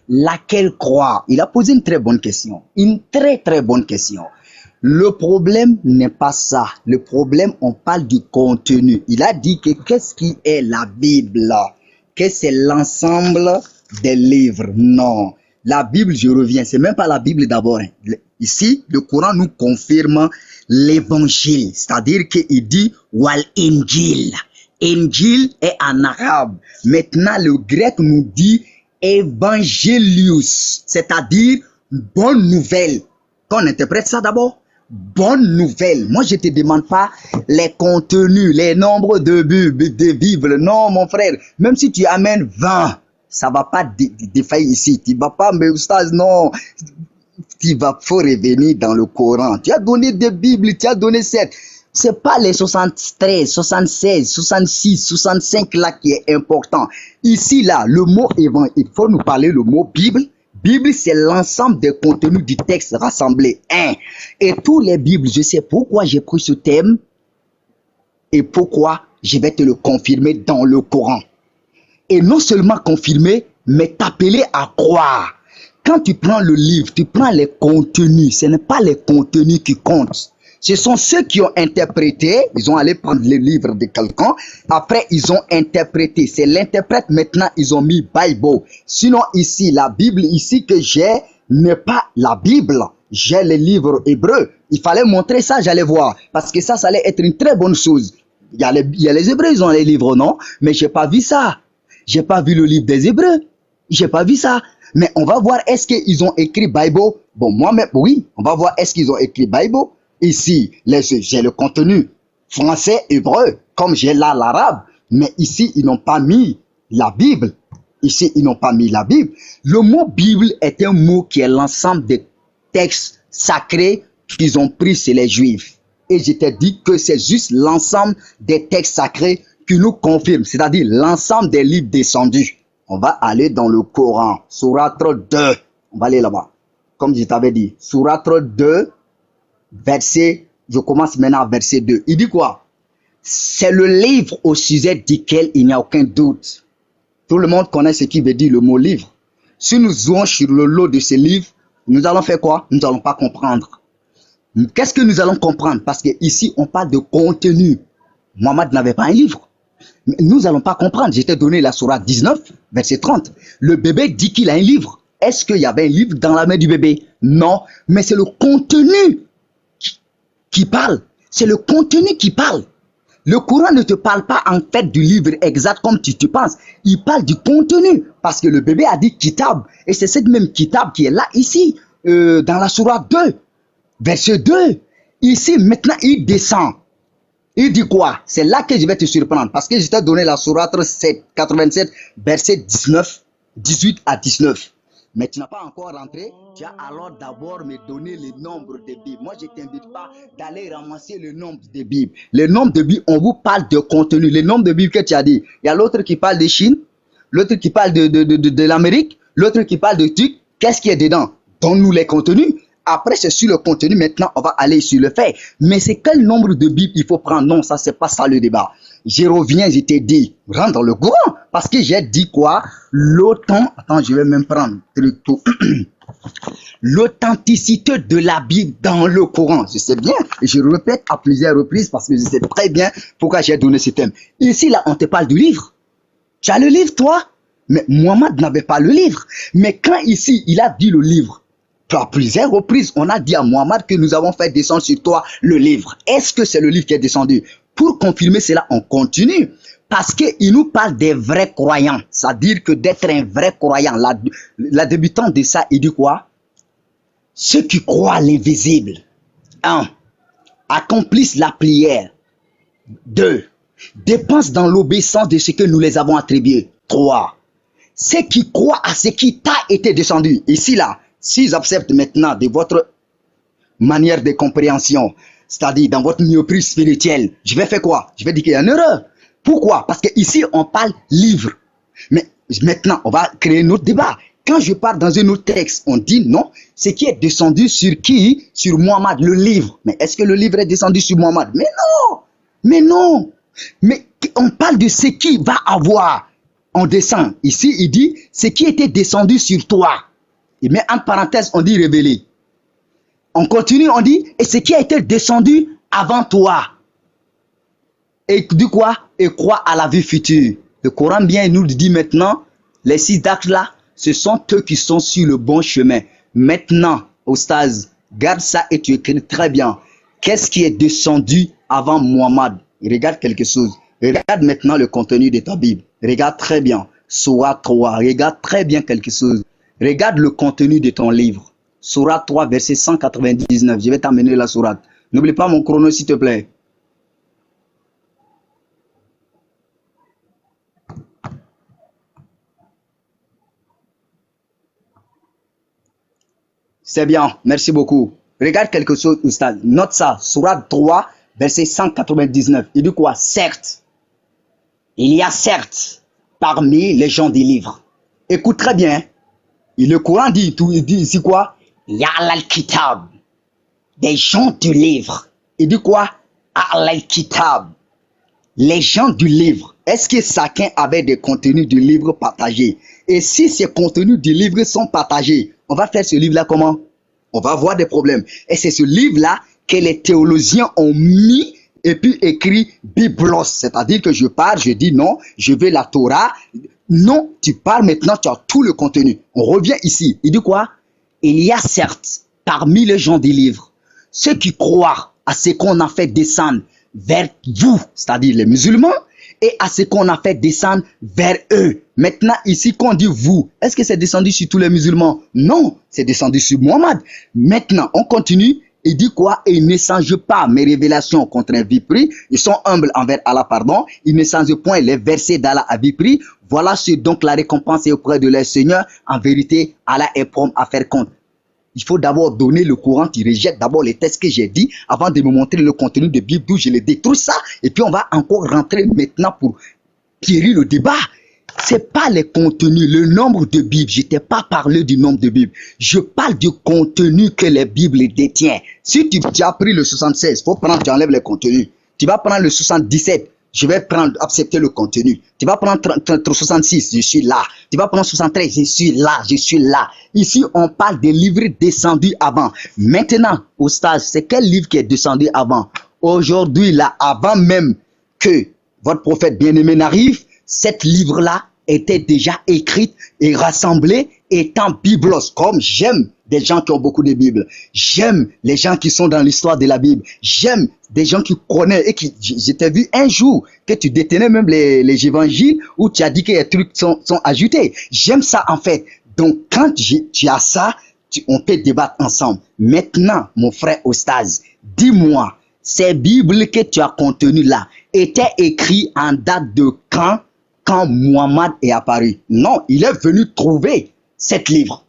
laquelle croire? Il a posé une très bonne question. Une très très bonne question. Le problème n'est pas ça. Le problème, on parle du contenu. Il a dit que qu'est-ce qui est la Bible? Que c'est l'ensemble des livres. Non. La Bible, je reviens, c'est même pas la Bible d'abord. Ici, le Coran nous confirme l'évangile. C'est-à-dire qu'il dit Wal Injil. Injil est en arabe. Maintenant, le grec nous dit Evangelius, c'est-à-dire bonne nouvelle. Qu'on interprète ça d'abord. Bonne nouvelle. Moi, je te demande pas les contenus, les nombres de Bible. Non, mon frère. Même si tu amènes 20, ça va pas défaillir ici. Tu vas pas, mais oustaz, non. Faut revenir dans le Coran. Tu as donné des Bibles, tu as donné 7. C'est pas les 73, 76, 66, 65 là qui est important. Ici, là, le mot évangile, il faut nous parler le mot Bible. Bible, c'est l'ensemble des contenus du texte rassemblés. Et tous les Bibles, je sais pourquoi j'ai pris ce thème et pourquoi je vais te le confirmer dans le Coran. Et non seulement confirmer, mais t'appeler à croire. Quand tu prends le livre, tu prends les contenus. Ce n'est pas les contenus qui comptent. Ce sont ceux qui ont interprété. Ils ont allé prendre le livre de quelqu'un. Après, ils ont interprété. C'est l'interprète. Maintenant, ils ont mis Bible. Sinon, ici, la Bible ici que j'ai n'est pas la Bible. J'ai le livre hébreu. Il fallait montrer ça, j'allais voir. Parce que ça allait être une très bonne chose. Il y a les Hébreux, ils ont les livres, non? Mais j'ai pas vu ça. J'ai pas vu le livre des Hébreux. J'ai pas vu ça. Mais on va voir, est-ce qu'ils ont écrit Bible? Bon, moi-même, oui. On va voir, est-ce qu'ils ont écrit Bible? Ici, j'ai le contenu français, hébreu, comme j'ai là l'arabe. Mais ici, ils n'ont pas mis la Bible. Ici, ils n'ont pas mis la Bible. Le mot Bible est un mot qui est l'ensemble des textes sacrés qu'ils ont pris chez les Juifs. Et je t'ai dit que c'est juste l'ensemble des textes sacrés qui nous confirment, c'est-à-dire l'ensemble des livres descendus. On va aller dans le Coran, Sourate 2. On va aller là-bas. Comme je t'avais dit, Sourate 2, verset, je commence maintenant à verset 2. Il dit quoi? C'est le livre au sujet duquel il n'y a aucun doute. Tout le monde connaît ce qui veut dire le mot livre. Si nous jouons sur le lot de ce livre, nous allons faire quoi? Nous n'allons pas comprendre. Qu'est-ce que nous allons comprendre? Parce que ici, on parle de contenu. Mohammed n'avait pas un livre. Mais nous n'allons pas comprendre. Je t'ai donné la sourate 19, verset 30. Le bébé dit qu'il a un livre. Est-ce qu'il y avait un livre dans la main du bébé? Non. Mais c'est le contenu qui parle. C'est le contenu qui parle. Le Coran ne te parle pas en fait du livre exact comme tu penses. Il parle du contenu. Parce que le bébé a dit kitab. Et c'est cette même kitab qui est là, ici, dans la sourate 2, verset 2. Ici, maintenant, il descend. Il dit quoi? C'est là que je vais te surprendre. Parce que je t'ai donné la sourate 87, verset 19, 18 à 19. Mais tu n'as pas encore rentré. Tu as alors d'abord me donné le nombre de Bibles. Moi, je ne t'invite pas d'aller ramasser le nombre de Bibles. Le nombre de Bibles, on vous parle de contenu. Le nombre de Bibles que tu as dit. Il y a l'autre qui parle de Chine, l'autre qui parle de l'Amérique, l'autre qui parle de trucs. Qu'est-ce qui est dedans? Donne-nous les contenus. Après, c'est sur le contenu. Maintenant, on va aller sur le fait. Mais c'est quel nombre de Bibles il faut prendre? Non, ça, c'est pas ça le débat. Je reviens, je t'ai dit, rentre dans le Coran. Parce que j'ai dit quoi? Attends, je vais même prendre tout. L'authenticité de la Bible dans le Coran. Je sais bien, et je répète à plusieurs reprises parce que je sais très bien pourquoi j'ai donné ce thème. Ici, là, on te parle du livre. Tu as le livre, toi? Mais Mohammed n'avait pas le livre. Mais quand ici, il a dit le livre, à plusieurs reprises, on a dit à Mohammed que nous avons fait descendre sur toi le livre. Est-ce que c'est le livre qui est descendu? Pour confirmer cela, on continue. Parce qu'il nous parle des vrais croyants. C'est-à-dire que d'être un vrai croyant, la débutante de ça, il dit quoi? Ceux qui croient à l'invisible. 1. Accomplissent la prière. 2. Dépensent dans l'obéissance de ce que nous les avons attribué. 3. Ceux qui croient à ce qui t'a été descendu. Ici, là, s'ils acceptent maintenant de votre manière de compréhension, c'est-à-dire dans votre myopie spirituelle, je vais faire quoi? Je vais dire qu'il y a une erreur. Pourquoi? Parce qu'ici, on parle livre. Mais maintenant, on va créer un autre débat. Quand je parle dans un autre texte, on dit non, ce qui est descendu sur qui? Sur Mohammed, le livre. Mais est-ce que le livre est descendu sur Mohammed? Mais non! Mais non! Mais on parle de ce qu'il va avoir. on descend. Ici, il dit, ce qui était descendu sur toi. Il met entre parenthèses, on dit révélé. On continue, on dit, et ce qui a été descendu avant toi. Et dit quoi? Et croit à la vie future. Le Coran bien nous dit maintenant, les 6 actes là, ce sont eux qui sont sur le bon chemin. Maintenant, Oustaz, garde ça et tu écris très bien. Qu'est-ce qui est descendu avant Muhammad? Regarde quelque chose. Regarde maintenant le contenu de ta Bible. Regarde très bien. Surah 3. Regarde très bien quelque chose. Regarde le contenu de ton livre. Surah 3, verset 199. Je vais t'amener la sourate. N'oublie pas mon chrono, s'il te plaît. C'est bien. Merci beaucoup. Regarde quelque chose, Oustaz. Note ça. Surah 3, verset 199. Il dit quoi? Certes. Il y a certes parmi les gens des livres. Écoute très bien. Le Coran dit, il dit ici quoi? Il y a al-kitab. Des gens du livre. Il dit quoi? Al-kitab. Les gens du livre. Est-ce que chacun avait des contenus du livre partagés? Et si ces contenus du livre sont partagés, on va faire ce livre-là comment? On va avoir des problèmes. Et c'est ce livre-là que les théologiens ont mis et puis écrit Biblos. C'est-à-dire que je pars, je dis non, je veux la Torah. Non, tu pars maintenant, tu as tout le contenu. On revient ici. Il dit quoi? Il y a certes parmi les gens des livres ceux qui croient à ce qu'on a fait descendre vers vous, c'est-à-dire les musulmans, et à ce qu'on a fait descendre vers eux. Maintenant, ici, qu'on dit vous, est-ce que c'est descendu sur tous les musulmans? Non, c'est descendu sur Muhammad. Maintenant, on continue. Il dit quoi? Et ils ne changent pas mes révélations contre un vipri. Ils sont humbles envers Allah, pardon. Ils ne changent point les versets d'Allah à vipri. Voilà ce donc la récompense est auprès de leur Seigneur. En vérité, Allah est prompt à faire compte. Il faut d'abord donner le Coran, tu rejettes d'abord les textes que j'ai dit avant de me montrer le contenu de Bible d'où je les détruis ça. Et puis on va encore rentrer maintenant pour pierrer le débat. C'est pas les contenus, le nombre de Bibles. Je t'ai pas parlé du nombre de Bibles. Je parle du contenu que les Bibles détiennent. Si tu as pris le 76, faut prendre, tu enlèves les contenus. Tu vas prendre le 77. Je vais prendre, accepter le contenu. Tu vas prendre 66, je suis là. Tu vas prendre 73, je suis là, je suis là. Ici, on parle des livres descendus avant. Maintenant, au stage, c'est quel livre qui est descendu avant? Aujourd'hui, là, avant même que votre prophète bien-aimé n'arrive, cet livre-là était déjà écrit et rassemblé étant biblos. Comme j'aime des gens qui ont beaucoup de Bibles. J'aime les gens qui sont dans l'histoire de la Bible. J'aime des gens qui connaissent et qui, je t'ai vu un jour que tu détenais même les évangiles où tu as dit que les trucs sont ajoutés. J'aime ça en fait. Donc quand tu as ça, on peut débattre ensemble. Maintenant, mon frère Ostaz, dis-moi, ces Bibles que tu as contenues là étaient écrites en date de quand Muhammad est apparu? Non, il est venu trouver cet livre.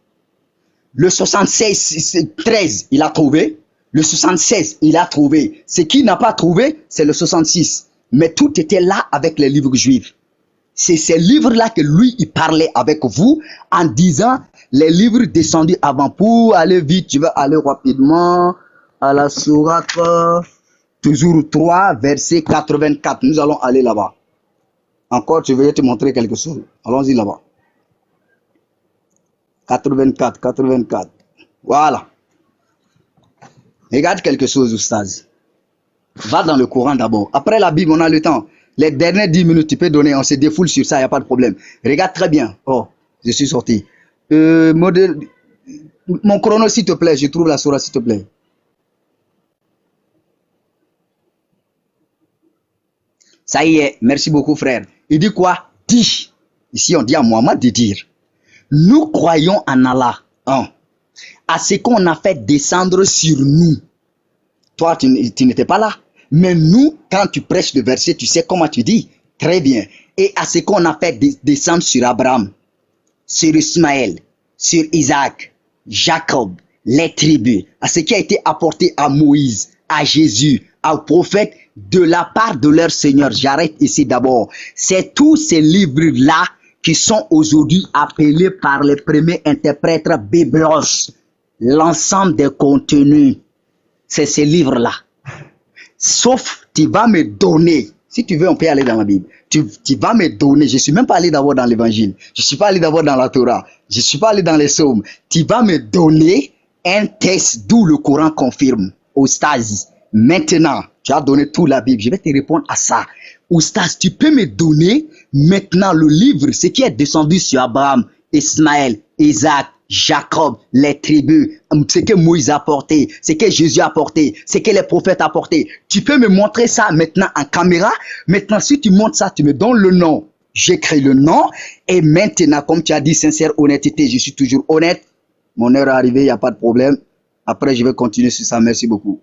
Le 76, 13, il a trouvé. Le 76, il a trouvé. Ce qu'il n'a pas trouvé, c'est le 66. Mais tout était là avec les livres juifs. C'est ces livres-là que lui, il parlait avec vous en disant les livres descendus avant. Pour aller vite, tu vas aller rapidement à la sourate, toujours 3, verset 84. Nous allons aller là-bas. Encore, je vais te montrer quelque chose. Allons-y là-bas. 84. Voilà. Regarde quelque chose, Oustaz. Va dans le Coran d'abord. Après la Bible, on a le temps. Les dernières 10 minutes, tu peux donner. On se défoule sur ça, il n'y a pas de problème. Regarde très bien. Oh, je suis sorti. Modèle. Mon chrono, s'il te plaît. Je trouve la sourate, s'il te plaît. Ça y est. Merci beaucoup, frère. Il dit quoi? Dis. Ici, on dit à Muhammad de dire. Nous croyons en Allah, à ce qu'on a fait descendre sur nous. Toi, tu n'étais pas là. Mais nous, quand tu prêches le verset, tu sais comment tu dis. Très bien. Et à ce qu'on a fait descendre sur Abraham, sur Ismaël, sur Isaac, Jacob, les tribus, à ce qui a été apporté à Moïse, à Jésus, aux prophètes, de la part de leur Seigneur. J'arrête ici d'abord. C'est tous ces livres-là qui sont aujourd'hui appelés par les premiers interprètes Biblos. L'ensemble des contenus, c'est ces livres-là. Sauf, tu vas me donner, Si tu veux, on peut aller dans la Bible. Tu vas me donner. Je ne suis même pas allé d'abord dans l'évangile. Je ne suis pas allé d'abord dans la Torah. Je ne suis pas allé dans les psaumes. Tu vas me donner un texte d'où le Coran confirme. Oustaz, maintenant, tu as donné toute la Bible. Je vais te répondre à ça. Oustaz, tu peux me donner maintenant le livre, ce qui est descendu sur Abraham, Ismaël, Isaac, Jacob, les tribus, ce que Moïse a porté, ce que Jésus a porté, ce que les prophètes ont porté. Tu peux me montrer ça maintenant en caméra. Maintenant, si tu montres ça, tu me donnes le nom. J'écris le nom. Et maintenant, comme tu as dit, sincère honnêteté, je suis toujours honnête. Mon heure est arrivée, il n'y a pas de problème. Après, je vais continuer sur ça. Merci beaucoup.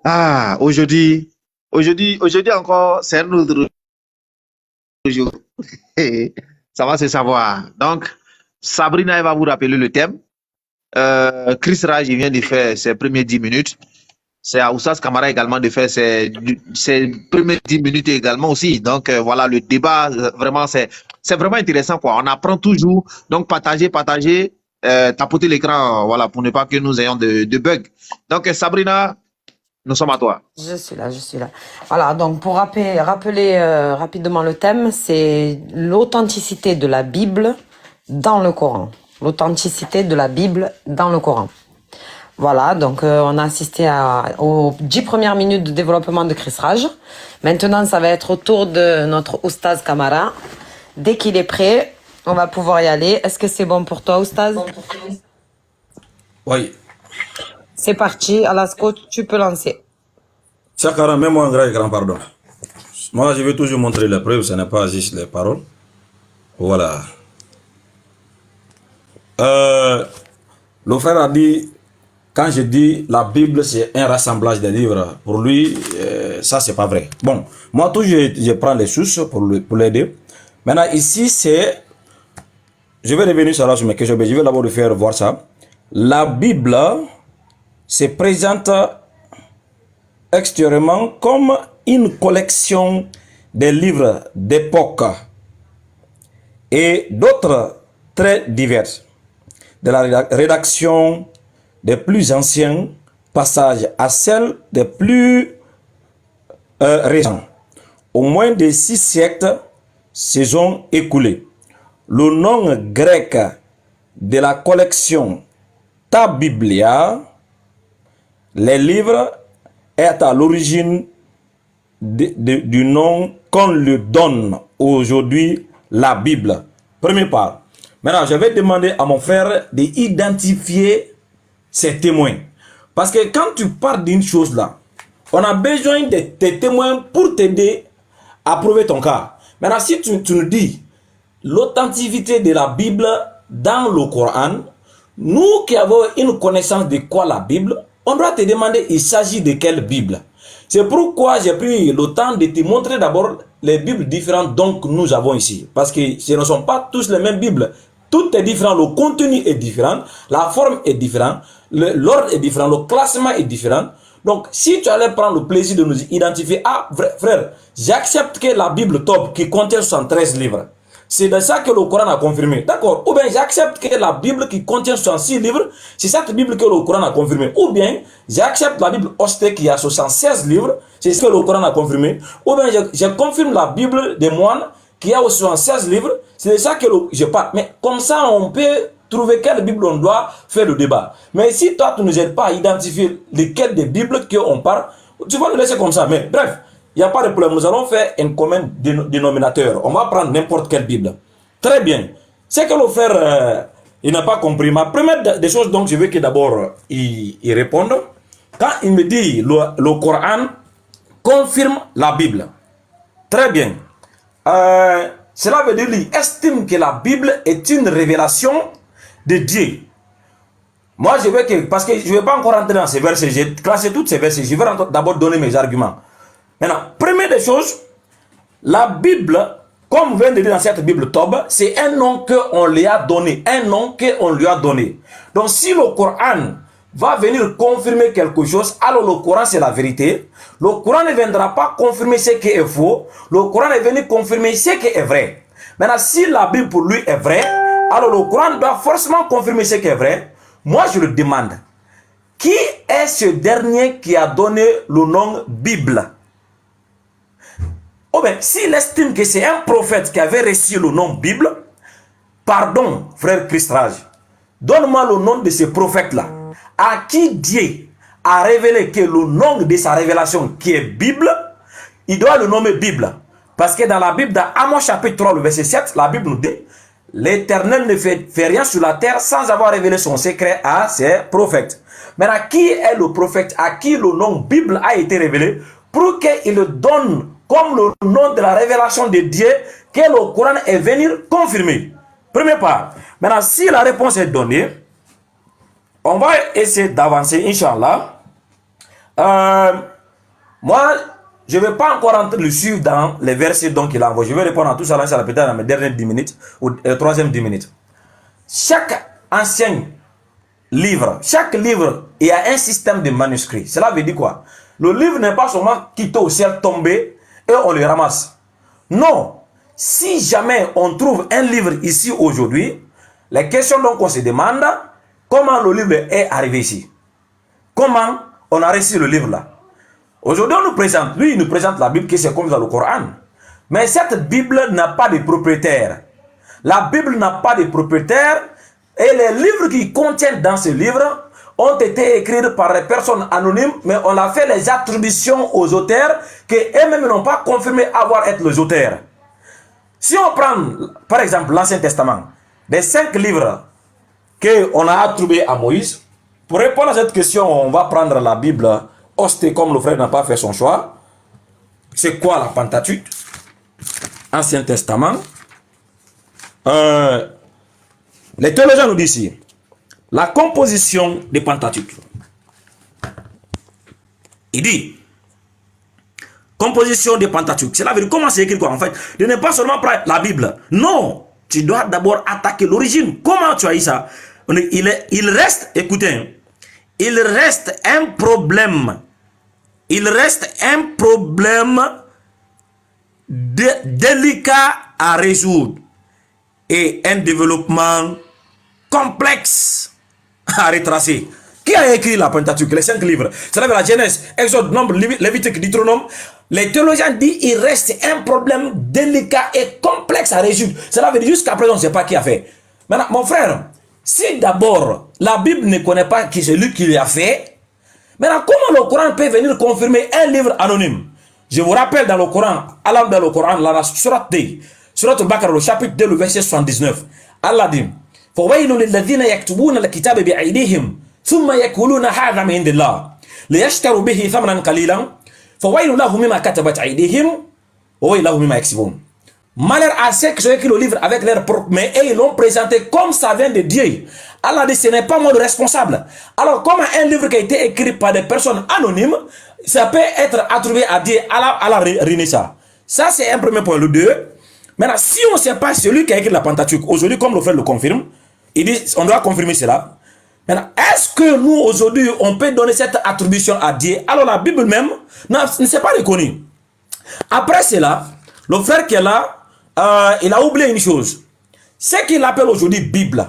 Ah, aujourd'hui encore, c'est un autre jour. Ça va se savoir. Donc, Sabrina, elle va vous rappeler le thème. Chris Raj, il vient de faire ses premières 10 minutes. C'est à Oussas Kamara également de faire ses premières 10 minutes également aussi. Donc, voilà, le débat, vraiment, c'est vraiment intéressant, quoi. On apprend toujours. Donc, partager, tapoter l'écran, voilà, pour ne pas que nous ayons de bugs. Donc, Sabrina, nous sommes à toi. Je suis là. Voilà, donc pour rappeler rapidement le thème, c'est l'authenticité de la Bible dans le Coran. L'authenticité de la Bible dans le Coran. Voilà, donc on a assisté aux 10 premières minutes de développement de Chris Raj. Maintenant, ça va être au tour de notre Oustaz Kamara. Dès qu'il est prêt, on va pouvoir y aller. Est-ce que c'est bon pour toi, Oustaz? Oui. C'est parti, Alasko, tu peux lancer. Chakara, mets-moi un grand pardon. Moi, je vais toujours montrer les preuves, ce n'est pas juste les paroles. Voilà. Le frère a dit, quand je dis la Bible, c'est un rassemblage de livres. Pour lui, ça, c'est pas vrai. Bon, moi, toujours, je prends les sources pour l'aider. Maintenant, ici, c'est... Je vais revenir sur mes questions, mais je vais d'abord le faire voir ça. La Bible se présente extérieurement comme une collection de livres d'époque et d'autres très divers, de la rédaction des plus anciens passages à celle des plus récents. Au moins de 6 siècles se sont écoulés. Le nom grec de la collection Ta Biblia, les livres, est à l'origine du nom qu'on lui donne aujourd'hui, la Bible. Premier part. Maintenant, je vais demander à mon frère d'identifier ces témoins. Parce que quand tu parles d'une chose là, on a besoin de tes témoins pour t'aider à prouver ton cas. Maintenant, si tu nous dis l'authenticité de la Bible dans le Coran, nous qui avons une connaissance de quoi la Bible, on doit te demander il s'agit de quelle Bible. C'est pourquoi j'ai pris le temps de te montrer d'abord les Bibles différentes donc nous avons ici. Parce que ce ne sont pas tous les mêmes Bibles. Tout est différent, le contenu est différent, la forme est différente, l'ordre est différent, le classement est différent. Donc, si tu allais prendre le plaisir de nous identifier, ah, frère, j'accepte que la Bible top qui contient 73 livres, c'est de ça que le Coran a confirmé. D'accord. Ou bien j'accepte que la Bible qui contient 66 livres, c'est cette Bible que le Coran a confirmé. Ou bien j'accepte la Bible Osté qui a 76 livres, c'est ce que le Coran a confirmé. Ou bien je confirme la Bible des moines qui a 76 livres, c'est de ça que je parle. Mais comme ça, on peut trouver quelle Bible on doit faire le débat. Mais si toi, tu ne nous aides pas à identifier lesquelles des Bibles qu'on parle, tu vas nous laisser comme ça. Mais bref. Il n'y a pas de problème. Nous allons faire un commun dénominateur. On va prendre n'importe quelle Bible. Très bien. C'est que le frère, il n'a pas compris. Ma première des choses, donc, je veux que d'abord, il réponde. Quand il me dit le Coran confirme la Bible. Très bien. Cela veut dire qu'il estime que la Bible est une révélation de Dieu. Moi, je veux que, parce que je ne vais pas encore rentrer dans ces versets. J'ai classé tous ces versets. Je vais d'abord donner mes arguments. Maintenant, première des choses, la Bible, comme vous venez de dire dans cette Bible Tob, c'est un nom qu'on lui a donné. Un nom qu'on lui a donné. Donc, si le Coran va venir confirmer quelque chose, alors le Coran, c'est la vérité. Le Coran ne viendra pas confirmer ce qui est faux. Le Coran est venu confirmer ce qui est vrai. Maintenant, si la Bible pour lui est vraie, alors le Coran doit forcément confirmer ce qui est vrai. Moi, je le demande. Qui est ce dernier qui a donné le nom Bible? Oh ben, s'il estime que c'est un prophète qui avait reçu le nom Bible, pardon, frère Christrage, donne-moi le nom de ce prophète-là, à qui Dieu a révélé que le nom de sa révélation, qui est Bible, il doit le nommer Bible. Parce que dans la Bible, dans Amos chapitre 3, le verset 7, la Bible nous dit, l'Éternel ne fait rien sur la terre sans avoir révélé son secret à ses prophètes. Maintenant, qui est le prophète à qui le nom Bible a été révélé pour qu'il le donne comme le nom de la révélation de Dieu que le Coran est venu confirmer? Premier part. Maintenant, si la réponse est donnée, on va essayer d'avancer, Inch'Allah. Moi, je ne vais pas encore entrer le suivre dans les versets qu'il a envoyés. Je vais répondre à tout ça, peut-être dans mes dernières 10 minutes ou troisième 10 minutes. Chaque ancien livre, il y a un système de manuscrits. Cela veut dire quoi? Le livre n'est pas seulement quitté au ciel, tombé et on le ramasse. Non. Si jamais on trouve un livre ici aujourd'hui, les questions donc on se demande, comment le livre est arrivé ici? Comment on a reçu le livre là? Aujourd'hui, on nous présente, lui, il nous présente la Bible qui c'est comme dans le Coran. Mais cette Bible n'a pas de propriétaire. La Bible n'a pas de propriétaire et les livres qui contiennent dans ce livre ont été écrits par des personnes anonymes, mais on a fait les attributions aux auteurs qui eux-mêmes n'ont pas confirmé avoir été les auteurs. Si on prend, par exemple, l'Ancien Testament, des 5 livres qu'on a attribués à Moïse, pour répondre à cette question, on va prendre la Bible. Osté, comme le frère n'a pas fait son choix. C'est quoi la Pentateuque? Ancien Testament. Les théologiens nous disent ici la composition des Pentateuque. Il dit composition des Pentateuque. Cela veut dire comment c'est écrit quoi en fait? De ne pas seulement prendre la Bible. Non, tu dois d'abord attaquer l'origine. Comment tu as eu ça? Il reste, écoutez, il reste un problème. Il reste un problème délicat à résoudre et un développement complexe à retracer. Qui a écrit la Pentateuque, les 5 livres? C'est-à-dire la Genèse, Exode, Nombre, Lévitique, Deutéronome. Les théologiens disent qu'il reste un problème délicat et complexe à résoudre. Cela veut dire jusqu'à présent, on ne sait pas qui a fait. Maintenant, mon frère, si d'abord la Bible ne connaît pas qui c'est lui qui l'a fait, maintenant comment le Coran peut venir confirmer un livre anonyme? Je vous rappelle dans le Coran, Allah dans le Coran, la surat Al-Baqarah, le chapitre 2, le verset 79, Allah dit فَوَيْلٌ لِلَّذِينَ يَكْتُبُونَ الْكِتَابَ بِأَيْدِيهِمْ ثُمَّ يَقُولُونَ هَذَا مِنْ عِنْدِ اللَّهِ لِيَشْتَرُوا بِهِ ثَمَنًا قَلِيلًا فَوَيْلٌ لَهُم مِّمَّا كَتَبَتْ أَيْدِيهِمْ وَوَيْلٌ لَهُم مِّمَّا يَكْسِبُونَ. Malheur à ceux qui ont écrit le livre avec leurs propres mains et ils l'ont présenté comme ça vient de Dieu. Allah dit ce n'est pas moi le responsable. Alors comment un livre qui a été écrit par des personnes anonymes, ça peut être attribué à Dieu, Allah renie ça. Ça c'est un premier point. Le 2, maintenant si on ne sait pas celui qui a écrit la Pentateuque, aujourd'hui comme le frère le confirme, il dit on doit confirmer cela. Maintenant, est-ce que nous aujourd'hui on peut donner cette attribution à Dieu? Alors la Bible même ne s'est pas reconnue. Après cela, le frère qui est là, il a oublié une chose. Ce qu'il appelle aujourd'hui Bible,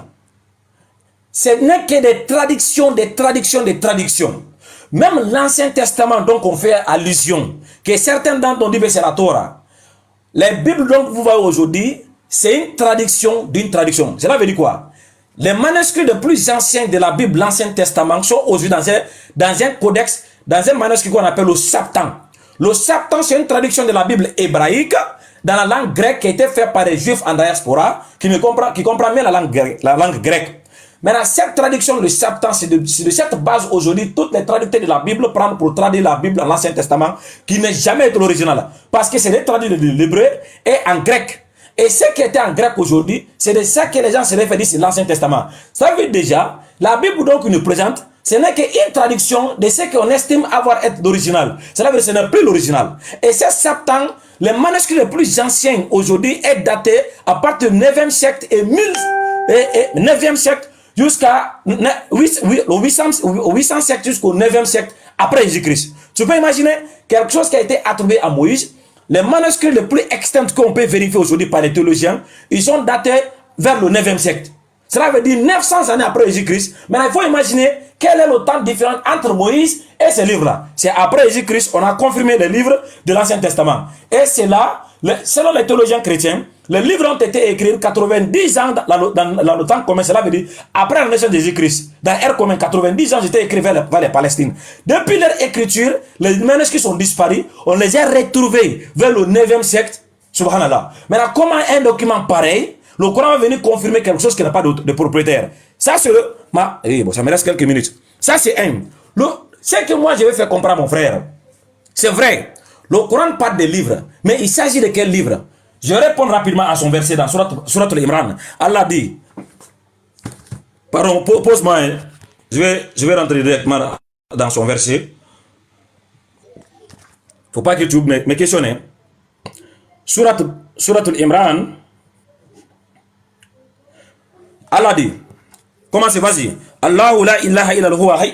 ce n'est que des traductions, des traductions, des traductions. Même l'Ancien Testament, donc on fait allusion, que certains d'entre nous disent c'est la Torah. Les Bibles donc vous voyez aujourd'hui, c'est une traduction d'une traduction. Cela veut dire quoi? Les manuscrits les plus anciens de la Bible, l'Ancien Testament, sont aujourd'hui dans un codex, dans un manuscrit qu'on appelle le Septante. Le Septante, c'est une traduction de la Bible hébraïque dans la langue grecque qui a été faite par les Juifs en diaspora qui comprend bien la langue grecque. Maintenant, cette traduction, le Septante, c'est de cette base aujourd'hui, toutes les traducteurs de la Bible prennent pour traduire la Bible dans l'Ancien Testament, qui n'est jamais été l'original. Parce que c'est des traduits de l'hébreu et en grec. Et ce qui était en grec aujourd'hui, c'est de ça que les gens se réfèrent sur l'Ancien Testament. Ça veut dire déjà, la Bible donc nous présente, ce n'est qu'une traduction de ce qu'on estime avoir été l'original. Cela veut dire que ce n'est plus l'original. Et ce Septante, les manuscrits les plus anciens aujourd'hui est daté à partir du 9e siècle et 9e siècle jusqu'à 800 siècle jusqu'au 9e siècle après Jésus-Christ. Tu peux imaginer quelque chose qui a été attribué à Moïse. Les manuscrits les plus extens qu'on peut vérifier aujourd'hui par les théologiens, ils sont datés vers le 9e siècle. Cela veut dire 900 années après Jésus-Christ. Mais il faut imaginer Quel est le temps différent entre Moïse et ces livres-là? C'est après Jésus-Christ, on a confirmé les livres de l'Ancien Testament. Et c'est là, selon les théologiens chrétiens, les livres ont été écrits 90 ans dans le temps commun. Cela veut dire après la naissance de Jésus-Christ. Dans l'ère commune, 90 ans, j'étais écrit vers les Palestines. Depuis leur écriture, les manuscrits sont disparus. On les a retrouvés vers le 9e siècle. Subhanallah. Maintenant, comment un document pareil, le Coran va venir confirmer quelque chose qui n'a pas de propriétaire? Ça, c'est le... bon, ça me reste quelques minutes. Ça, c'est un. Ce que moi, je vais faire comprendre à mon frère. C'est vrai. Le Coran parle des livres. Mais il s'agit de quel livre? Je vais répondre rapidement à son verset dans Surat Al-Imran. Allah dit... Pardon, pose-moi. Hein. Je vais rentrer directement dans son verset. Faut pas que tu oublies mes questions. Hein. Surat Al-Imran. Allah dit... Comment c'est? Vas-y. Allahu la ilaha illa huwa hay.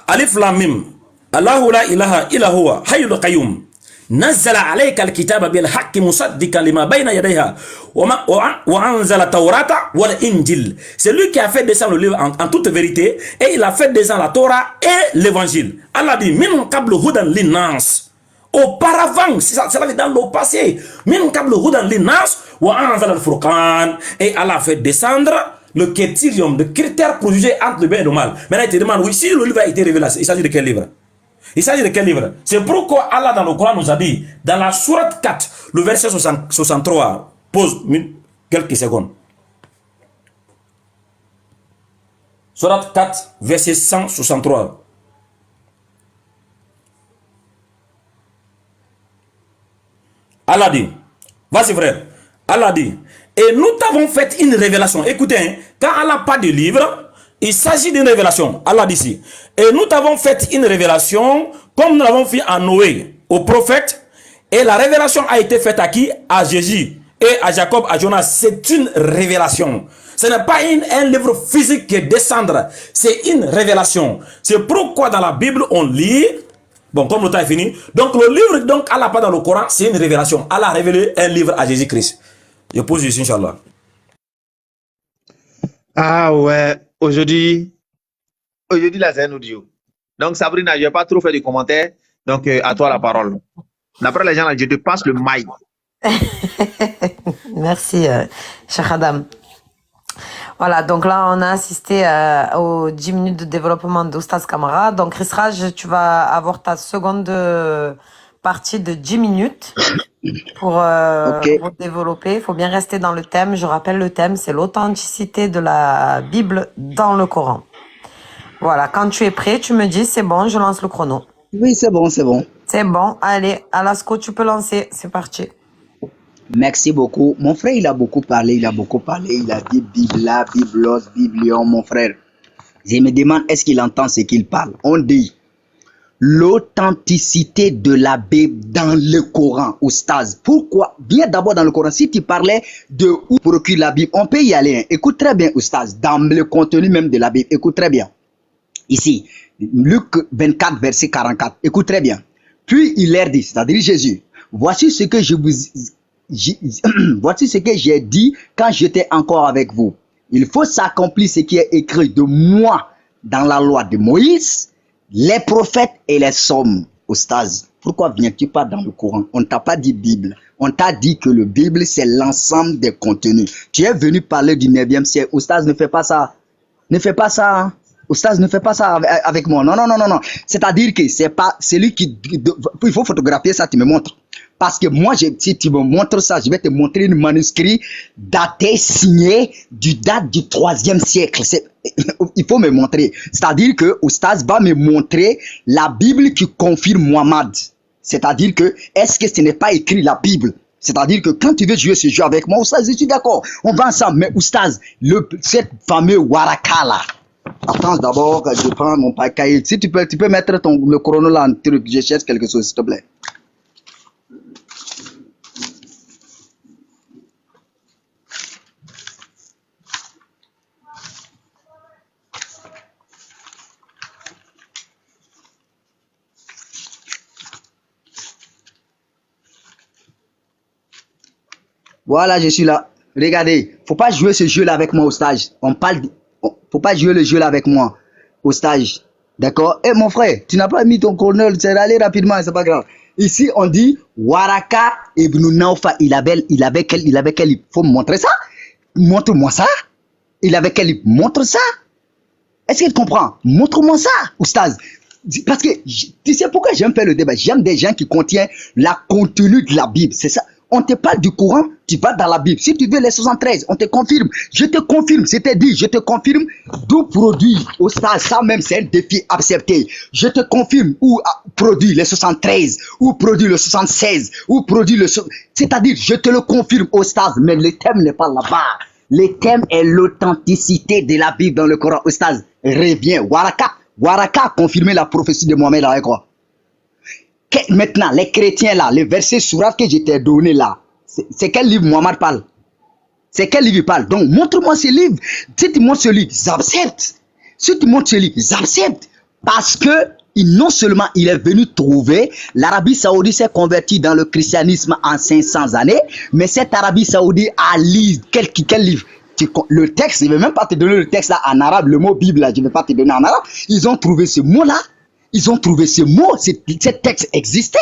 Alif lam mim. Allahu la ilaha illa huwa hayyul qayyum. Nazzala alayka al-kitaba bil haqqi musaddiqan lima bayna yadayha wa anzala tawrata wal injil. C'est lui qui a fait descendre le livre en toute vérité et il a fait descendre la Torah et l'évangile. Allah dit min qablu hudan linnas. Auparavant, cela veut dire dans le passé. Min qablu hudan linnas wa anzala al-furqan. Et Allah a fait descendre le critérium, le critère pour juger entre le bien et le mal. Maintenant, il te demande, oui, si le livre a été révélé, il s'agit de quel livre? Il s'agit de quel livre? C'est pourquoi Allah dans le Coran nous a dit, dans la sourate 4, le verset 63, pause quelques secondes. Sourate 4, verset 163. Allah dit, vas-y frère, Allah dit, et nous t'avons fait une révélation. Écoutez, hein, quand Allah parle de livre, il s'agit d'une révélation. Allah dit ici. Et nous t'avons fait une révélation comme nous l'avons fait à Noé, au prophète. Et la révélation a été faite à qui? À Jésus et à Jacob, à Jonas. C'est une révélation. Ce n'est pas un livre physique qui est descendre. C'est une révélation. C'est pourquoi dans la Bible, on lit... Bon, comme le temps est fini. Donc, le livre, donc, Allah pas dans le Coran, c'est une révélation. Allah a révélé un livre à Jésus-Christ. Je pose ici, Inch'Allah. Ah ouais, aujourd'hui, là, c'est un audio. Donc, Sabrina, je ne vais pas trop faire de commentaires. Donc, à toi la parole. D'après les gens, là, je te passe le mic. Merci, Cheikh Adam. Voilà, donc là, on a assisté aux 10 minutes de développement d'Oustaz Kamara. Donc, Risraj, tu vas avoir ta seconde partie de 10 minutes pour développer. Il faut bien rester dans le thème. Je rappelle le thème, c'est l'authenticité de la Bible dans le Coran. Voilà, quand tu es prêt, tu me dis, c'est bon, je lance le chrono. Oui, c'est bon, c'est bon. C'est bon, allez, Alasco, tu peux lancer, c'est parti. Merci beaucoup. Mon frère, il a beaucoup parlé. Il a dit Bibla, Biblos, Biblion, mon frère. Je me demande, est-ce qu'il entend ce qu'il parle? On dit l'authenticité de la Bible dans le Coran, Oustaz. Pourquoi? Bien d'abord dans le Coran, si tu parlais de où procure la Bible, on peut y aller. Hein. Écoute très bien, Oustaz, dans le contenu même de la Bible. Écoute très bien. Ici, Luc 24, verset 44. Écoute très bien. Puis il leur dit, c'est-à-dire Jésus, voici ce que voici ce que j'ai dit quand j'étais encore avec vous. Il faut s'accomplir ce qui est écrit de moi dans la loi de Moïse, les prophètes et les psaumes. Oustaz, pourquoi viens-tu pas dans le Coran? On ne t'a pas dit Bible. On t'a dit que le Bible, c'est l'ensemble des contenus. Tu es venu parler du 9e siècle. Oustaz, ne fais pas ça. Ne fais pas ça. Hein. Oustaz, ne fais pas ça avec moi. Non. C'est-à-dire que c'est pas celui qui... Il faut photographier ça, tu me montres. Parce que moi, si tu me montres ça, je vais te montrer un manuscrit daté, signé, date du 3e siècle. Il faut me montrer. C'est-à-dire que Oustaz va me montrer la Bible qui confirme Muhammad. C'est-à-dire que, est-ce que ce n'est pas écrit la Bible? C'est-à-dire que quand tu veux jouer ce jeu avec moi, Oustaz, je suis d'accord. On va ensemble. Mais Oustaz, cette fameux Waraka là. Attends d'abord, je prends mon paquet. Si tu peux mettre le chrono là en truc. Je cherche quelque chose, s'il te plaît. Voilà, je suis là. Regardez, faut pas jouer ce jeu-là avec moi au stage. Faut pas jouer le jeu-là avec moi. au stage. D'accord? Eh mon frère, tu n'as pas mis ton colonel, c'est allé rapidement, c'est pas grave. Ici, on dit Waraka ibn Naufa, il avait quel livre? Faut me montrer ça. Montre-moi ça. Il avait quel livre? Montre ça. Est-ce que tu comprends? Montre-moi ça, oustaz. Parce que tu sais pourquoi j'aime faire le débat? J'aime des gens qui contiennent la contenu de la Bible. C'est ça. On te parle du Coran, tu vas dans la Bible. Si tu veux les 73, on te confirme. Je te confirme, c'était dit, je te confirme d'où produit, oustaz, ça même c'est un défi accepté. Je te confirme où produit les 73, où produit le 76, où produit le... C'est-à-dire, je te le confirme, oustaz, mais le thème n'est pas là-bas. Le thème est l'authenticité de la Bible dans le Coran. Oustaz, reviens. Waraka a confirmé la prophétie de Mohamed avec quoi? Maintenant, les chrétiens là, les versets sourates que je t'ai donné là, c'est quel livre Mohamed parle? C'est quel livre il parle? Donc, montre-moi ce livre. Si tu montres ce livre, j'accepte. Si tu montres ce livre, j'accepte. Parce que, non seulement il est venu trouver, l'Arabie Saoudite s'est convertie dans le christianisme en 500 années, mais cette Arabie Saoudite a lu quel livre? Le texte, je ne vais même pas te donner le texte là en arabe, le mot Bible là, je ne vais pas te donner en arabe. Ils ont trouvé ce mot là. Ils ont trouvé ce mot, ce texte existait.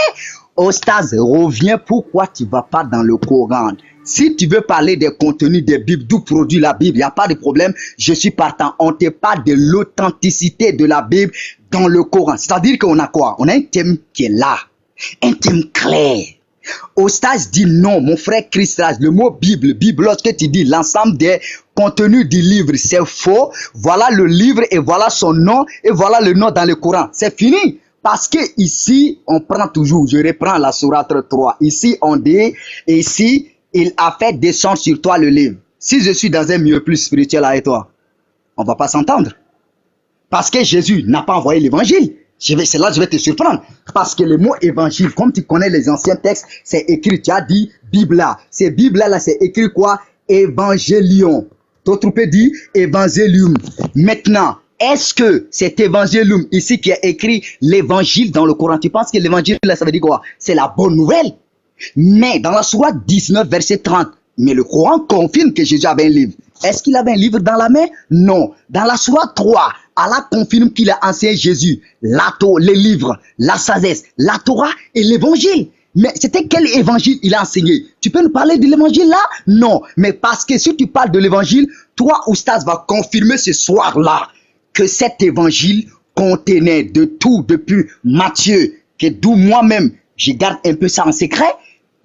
Ostaz, reviens, pourquoi tu ne vas pas dans le Coran? Si tu veux parler des contenus des Bibles, d'où produit la Bible, il n'y a pas de problème, je suis partant. On te parle de l'authenticité de la Bible dans le Coran. C'est-à-dire qu'on a quoi? On a un thème qui est là, un thème clair. Ostaz dit non, mon frère Christas, le mot Bible, lorsque tu dis l'ensemble des contenus du livre, c'est faux. Voilà le livre et voilà son nom et voilà le nom dans le Coran. C'est fini. Parce que ici, on prend toujours, je reprends la sourate 3. Ici, on dit, ici, il a fait descendre sur toi le livre. Si je suis dans un milieu plus spirituel avec toi, on va pas s'entendre. Parce que Jésus n'a pas envoyé l'évangile. C'est là que je vais te surprendre. Parce que le mot évangile, comme tu connais les anciens textes, c'est écrit, tu as dit Bible là. C'est Bible là, c'est écrit quoi? Évangélion. D'autres peut dire évangélium. Maintenant, est-ce que cet évangélium ici qui est écrit l'évangile dans le Coran, tu penses que l'évangile là, ça veut dire quoi? C'est la bonne nouvelle. Mais dans la sourate 19, verset 30, mais le Coran confirme que Jésus avait un livre. Est-ce qu'il avait un livre dans la main? Non. Dans la sourate 3, Allah confirme qu'il a enseigné Jésus, les livres, la sagesse, la Torah et l'évangile. Mais c'était quel évangile il a enseigné? Tu peux nous parler de l'évangile là? Non. Mais parce que si tu parles de l'évangile, toi, Oustaz, va confirmer ce soir-là que cet évangile contenait de tout depuis Matthieu, que d'où moi-même, je garde un peu ça en secret,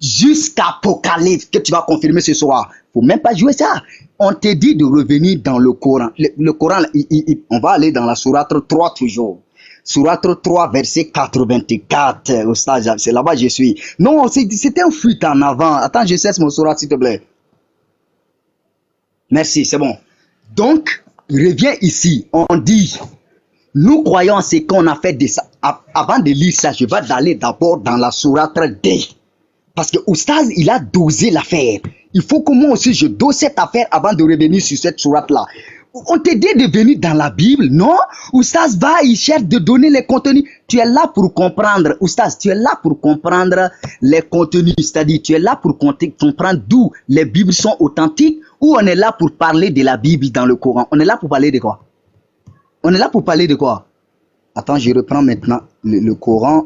jusqu'à Apocalypse, que tu vas confirmer ce soir. Faut même pas jouer ça. On te dit de revenir dans le Coran. Le Coran, on va aller dans la sourate 3 toujours. Sourate 3, verset 84. Au stage, c'est là-bas que je suis. Non, c'était un fuite en avant. Attends, je cesse mon sourate, s'il te plaît. Merci, c'est bon. Donc, reviens ici. On dit, nous croyons en ce qu'on a fait de ça. Avant de lire ça, je vais aller d'abord dans la sourate D. Parce que Oustaz, il a dosé l'affaire. Il faut que moi aussi, je dose cette affaire avant de revenir sur cette sourate-là. On te dit de venir dans la Bible, non? Oustaz va, il cherche de donner les contenus. Tu es là pour comprendre. Oustaz, tu es là pour comprendre les contenus. C'est-à-dire, tu es là pour comprendre d'où les Bibles sont authentiques ou on est là pour parler de la Bible dans le Coran. On est là pour parler de quoi? On est là pour parler de quoi? Attends, je reprends maintenant le Coran.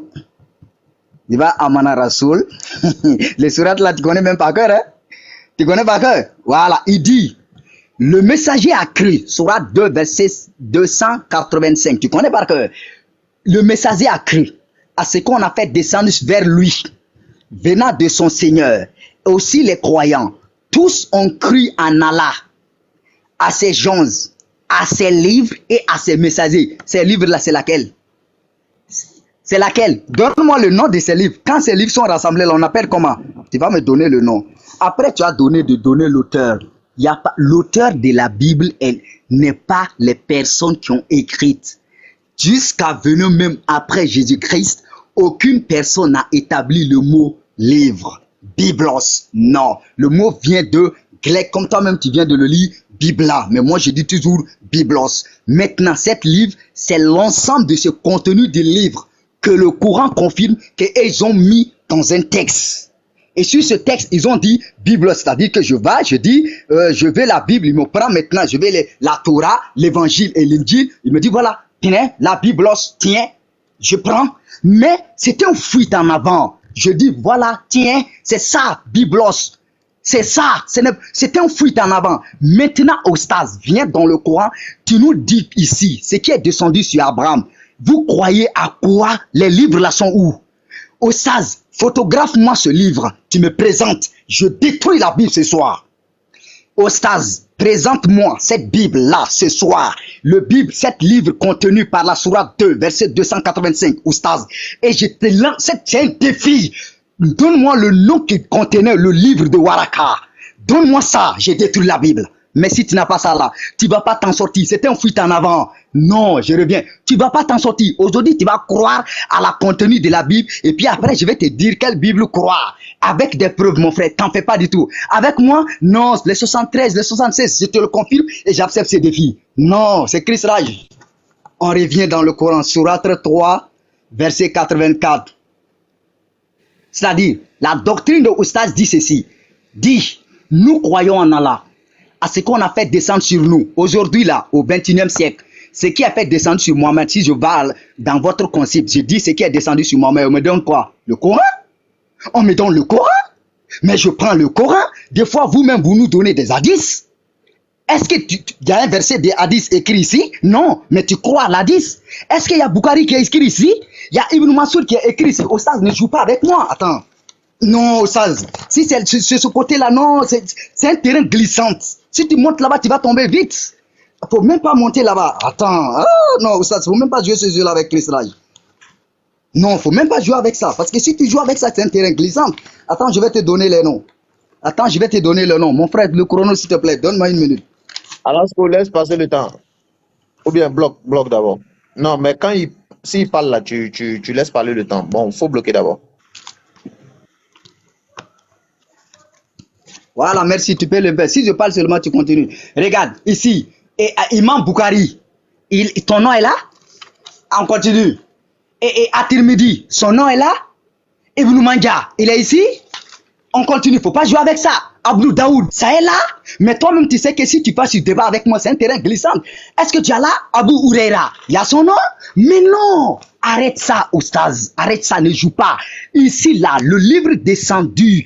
Il va à Amana Rasoul. Les sourates là, tu connais même par cœur, hein? Tu connais par cœur? Voilà, il dit, le messager a cru, sourate 2, verset 285. Tu connais par cœur? Le messager a cru à ce qu'on a fait descendre vers lui, venant de son Seigneur. Aussi les croyants, tous ont cru en Allah, à ses gens, à ses livres et à ses messagers. Ces livres-là, c'est laquelle? C'est laquelle? Donne-moi le nom de ces livres. Quand ces livres sont rassemblés, on appelle comment? Tu vas me donner le nom. Après, tu as donné l'auteur. Il y a pas l'auteur de la Bible, elle n'est pas les personnes qui ont écrites. Jusqu'à venir même après Jésus-Christ, aucune personne n'a établi le mot livre, biblos. Non, le mot vient de grec, comme toi-même tu viens de le lire, bibla. Mais moi je dis toujours biblos. Maintenant, cet livre, c'est l'ensemble de ce contenu du livre que le Coran confirme qu'ils ont mis dans un texte. Et sur ce texte, ils ont dit Bible, c'est-à-dire que je dis, je veux la Bible, il me prend maintenant, je vais la Torah, l'évangile et l'Injil. Il me dit, voilà, tiens, la Bible, tiens, je prends, mais c'était une fuite en avant. Je dis, voilà, tiens, c'est ça, Biblos. C'est ça, c'était une fuite en avant. Maintenant, Ostaz, viens dans le Coran, tu nous dis ici, ce qui est descendu sur Abraham. Vous croyez à quoi? Les livres là sont où? Ostaz, photographe-moi ce livre, tu me présentes, je détruis la Bible ce soir. Ostaz, présente-moi cette Bible-là ce soir. Le Bible, cette livre contenu par la Sourate 2, verset 285, Ostaz. Et je te lance, c'est un défi. Donne-moi le nom qui contenait le livre de Waraka. Donne-moi ça, j'ai détruit la Bible. Mais si tu n'as pas ça là, tu vas pas t'en sortir. C'était un fuite en avant. Non, je reviens. Tu vas pas t'en sortir. Aujourd'hui, tu vas croire à la contenu de la Bible. Et puis après, je vais te dire quelle Bible croire. Avec des preuves, mon frère. T'en fais pas du tout. Avec moi, non, les 73, les 76, je te le confirme et j'accepte ces défis. Non, c'est Chris Raj. On revient dans le Coran, Sourate 3, verset 84. C'est-à-dire, la doctrine de Oustaz dit ceci. Dit, nous croyons en Allah, à ce qu'on a fait descendre sur nous. Aujourd'hui, là, au 21e siècle, ce qui a fait descendre sur Mohamed, si je parle dans votre concept, je dis ce qui est descendu sur Mohamed, on me donne quoi? Le Coran? On me donne le Coran? Mais je prends le Coran. Des fois, vous-même, vous nous donnez des hadiths. Est-ce que il y a un verset des hadiths écrit ici? Non, mais tu crois à l'hadith. Est-ce qu'il y a Bukhari qui est écrit ici? Il y a Ibn Massoud qui est écrit ici. Ostaz, ne joue pas avec moi. Attends. Non, Ostaz. Si c'est ce côté-là, non, c'est un terrain glissant. Si tu montes là-bas, tu vas tomber vite. Faut même pas monter là-bas. Attends. Ah, non, Ostaz, faut même pas jouer ce jeu-là avec Chris Raj. Non, faut même pas jouer avec ça. Parce que si tu joues avec ça, c'est un terrain glissant. Attends, je vais te donner les noms. Attends, je vais te donner le nom. Mon frère, le chrono, s'il te plaît, donne-moi une minute. Alors, laisse passer le temps. Ou bien bloque d'abord. Non, mais s'il parle là, tu laisses parler le temps. Bon, il faut bloquer d'abord. Voilà, merci, tu peux le faire. Si je parle seulement, tu continues. Regarde, ici, et Imam Bukhari, ton nom est là? On continue. Et At-Tirmidhi, son nom est là? Ibn Majah, il est ici? On continue, faut pas jouer avec ça. Abdou Daoud, ça est là? Mais toi-même, tu sais que si tu passes sur débat avec moi, c'est un terrain glissant. Est-ce que tu as là Abu Huraira? Il y a son nom? Mais non! Arrête ça, Oustaz. Arrête ça, ne joue pas. Ici, là, le livre descendu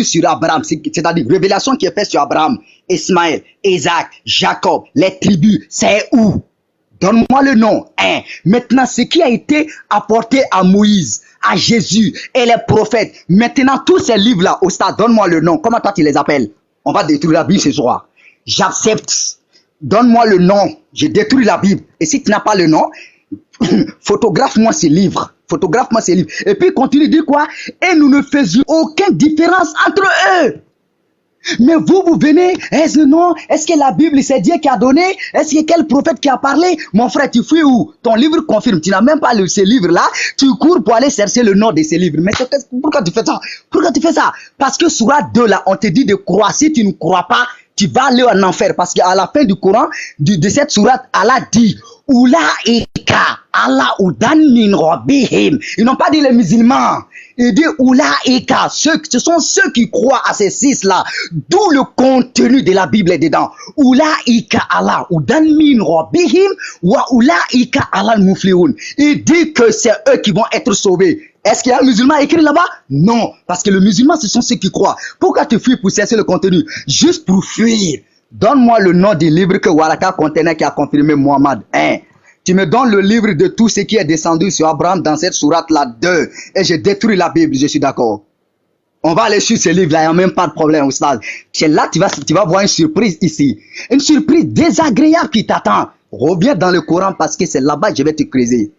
sur Abraham, c'est-à-dire révélation qui est faite sur Abraham, Ismaël, Isaac, Jacob, les tribus, c'est où? Donne-moi le nom. Maintenant, ce qui a été apporté à Moïse, à Jésus et les prophètes, maintenant, tous ces livres-là, Oustaz, donne-moi le nom. Comment toi tu les appelles? On va détruire la Bible ce soir. J'accepte. Donne-moi le nom. Je détruis la Bible. Et si tu n'as pas le nom, photographe-moi ces livres. Photographe-moi ces livres. Et puis continue de dire quoi? Et nous ne faisions aucune différence entre eux. Mais vous venez, est-ce que la Bible c'est Dieu qui a donné? Est-ce que quel prophète qui a parlé? Mon frère, tu fuis où? Ton livre confirme, tu n'as même pas lu ces livres-là, tu cours pour aller chercher le nom de ces livres. Mais pourquoi tu fais ça? Pourquoi tu fais ça? Parce que Sourate 2 là, on te dit de croire. Si tu ne crois pas, tu vas aller en enfer. Parce qu'à la fin du Coran, de cette sourate, Allah dit, Oulaïka, Allah Udan min Rabbihim. Ils n'ont pas dit les musulmans. Il dit Oulaïka, ce sont ceux qui croient à ces six-là, d'où le contenu de la Bible est dedans. Oulaïka Allah Udan min Rabbihim wa Oulaïka Allah Muflihun. Il dit que c'est eux qui vont être sauvés. Est-ce qu'il y a un musulman écrit là-bas? Non, parce que le musulman, ce sont ceux qui croient. Pourquoi tu fuis pour chercher le contenu? Juste pour fuir. Donne-moi le nom du livre que Waraka contenait qui a confirmé Muhammad. Tu me donnes le livre de tout ce qui est descendu sur Abraham dans cette sourate-là 2. Et je détruis la Bible, je suis d'accord. On va aller sur ce livre-là, il n'y a même pas de problème, Oustaz. C'est là tu vas voir une surprise ici. Une surprise désagréable qui t'attend. Reviens dans le Coran parce que c'est là-bas que je vais te creuser.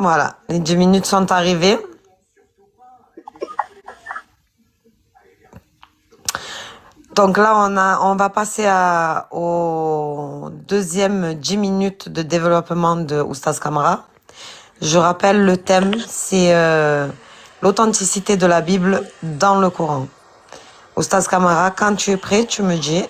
Voilà, les 10 minutes sont arrivées. Donc là, on va passer au deuxième 10 minutes de développement de Oustaz Kamara. Je rappelle, le thème, c'est l'authenticité de la Bible dans le Coran. Oustaz Kamara, quand tu es prêt, tu me dis.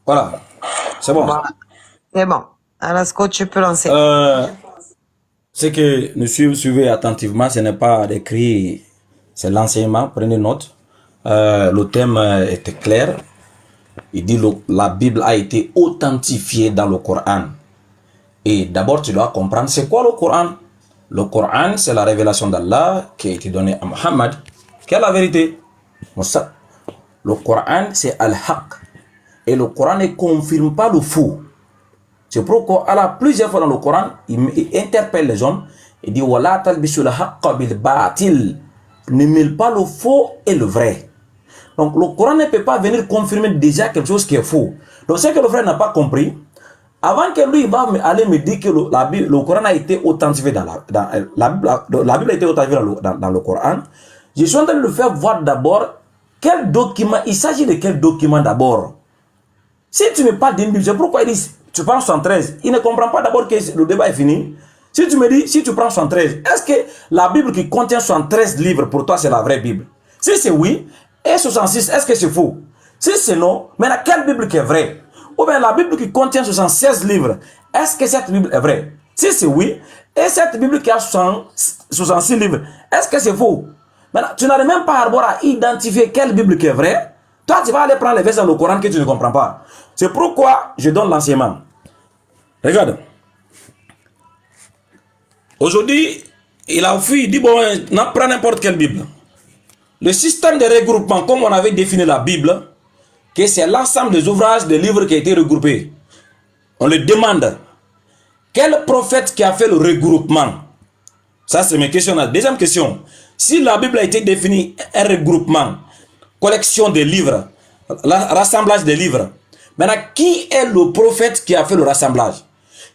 Voilà. C'est bon. Voilà. C'est bon. Alasco, tu peux lancer. Ce que nous suivez attentivement, ce n'est pas d'écrire, c'est l'enseignement. Prenez note. Le thème était clair. Il dit la Bible a été authentifiée dans le Coran. Et d'abord, tu dois comprendre c'est quoi le Coran. Le Coran, c'est la révélation d'Allah qui a été donnée à Muhammad, qui est la vérité. Le Coran, c'est Al-Haq. Et le Coran ne confirme pas le faux. C'est pourquoi Allah, plusieurs fois dans le Coran, il interpelle les hommes. Il dit Wala talbisul haqqa bil batil. Ne mêle pas le faux et le vrai. Donc le Coran ne peut pas venir confirmer déjà quelque chose qui est faux. Donc ce que le frère n'a pas compris, avant que lui il va aller me dire que le Coran a été authentifié la Bible a été authentifiée dans le Coran, je suis en train de le faire voir d'abord quel document, il s'agit de quel document d'abord. Si tu me parles d'une Bible, c'est pourquoi il dit tu prends 113, il ne comprend pas d'abord que le débat est fini. Si tu me dis, si tu prends 113, est-ce que la Bible qui contient 113 livres pour toi c'est la vraie Bible? Si c'est oui, et 66, est-ce que c'est faux? Si c'est non, maintenant quelle Bible qui est vraie? Ou bien la Bible qui contient 76 livres, est-ce que cette Bible est vraie? Si c'est oui, et cette Bible qui a 66 livres, est-ce que c'est faux? Maintenant, tu n'arrives même pas à identifier quelle Bible qui est vraie. Toi, tu vas aller prendre les versets dans le Coran que tu ne comprends pas. C'est pourquoi je donne l'enseignement. Regarde. Aujourd'hui, il a fui, il dit, bon, prends n'importe quelle Bible. Le système de regroupement, comme on avait défini la Bible, que c'est l'ensemble des ouvrages, des livres qui ont été regroupés. On le demande. Quel prophète qui a fait le regroupement? Ça, c'est mes questions. La deuxième question. Si la Bible a été définie un regroupement, collection de livres, rassemblage de livres, maintenant, qui est le prophète qui a fait le rassemblage?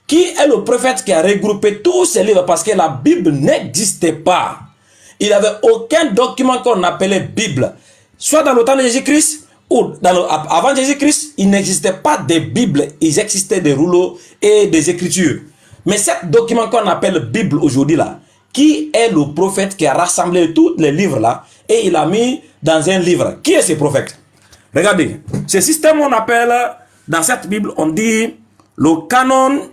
Qui est le prophète qui a regroupé tous ces livres? Parce que la Bible n'existait pas. Il n'y avait aucun document qu'on appelait Bible. Soit dans le temps de Jésus-Christ, ou avant Jésus-Christ, il n'existait pas de Bible. Il existait des rouleaux et des écritures. Mais ce document qu'on appelle Bible aujourd'hui là, qui est le prophète qui a rassemblé tous les livres là et il a mis dans un livre? Qui est ce prophète? Regardez, ce système on appelle, dans cette Bible, on dit le canon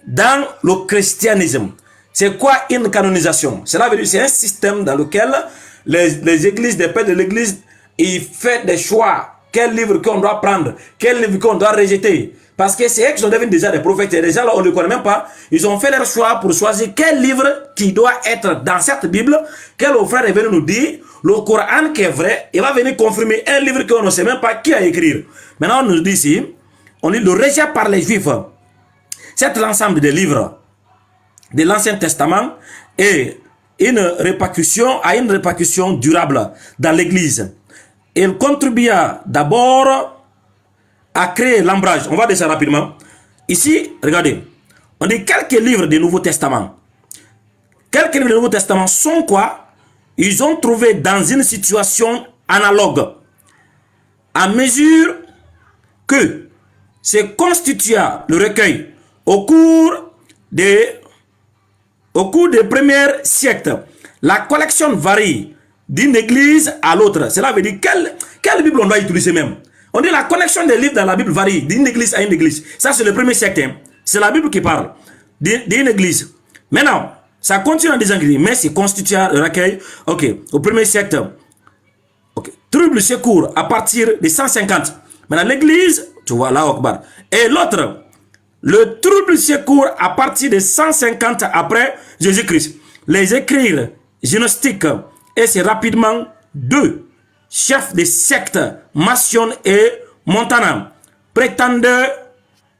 dans le christianisme. C'est quoi une canonisation? Cela veut dire c'est un système dans lequel les églises, des pères de l'église, ils font des choix. Quel livre qu'on doit prendre, quel livre qu'on doit rejeter. Parce que c'est eux qui sont devenus déjà des prophètes. Et déjà là, on ne les connaît même pas. Ils ont fait leur choix pour choisir quel livre qui doit être dans cette Bible. Quel frère est venu nous dire, le Coran qui est vrai, il va venir confirmer un livre qu'on ne sait même pas qui a écrit. Maintenant, on nous dit ici, on dit le rejet par les Juifs. C'est l'ensemble des livres de l'Ancien Testament et a une répercussion durable dans l'Église. Il contribua d'abord à créer l'embrase. On va dire ça rapidement. Ici, regardez, on dit quelques livres du Nouveau Testament. Quelques livres du Nouveau Testament sont quoi? Ils ont trouvé dans une situation analogue. À mesure que se constitua le recueil au cours des premiers siècles, la collection varie d'une église à l'autre. Cela veut dire quelle Bible on doit utiliser même. On dit la collection des livres dans la Bible varie d'une église à une église. Ça c'est le premier siècle. Hein. C'est la Bible qui parle d'une église. Maintenant, ça continue en disant que mais c'est constitué le recueil. Ok, au premier siècle. Ok, trouble secours à partir de 150. Maintenant l'église, tu vois là, Akbar. Et l'autre, le trouble secours à partir de 150 après Jésus-Christ. Les écrire gnostiques et c'est rapidement deux chefs de secte, Mason et Montana, prétendent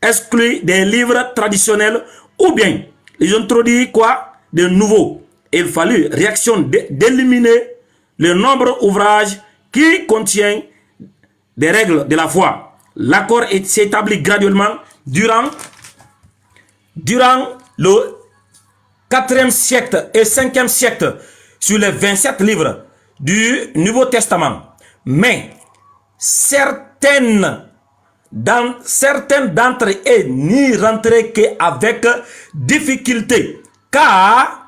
exclure des livres traditionnels ou bien ils ont introduit quoi de nouveau. Il fallut réaction d'éliminer le nombre d'ouvrages qui contient des règles de la foi. L'accord s'est établi graduellement durant le 4e siècle et 5e siècle sur les 27 livres du Nouveau Testament. Mais certaines d'entre eux n'y rentraient qu'avec difficulté, car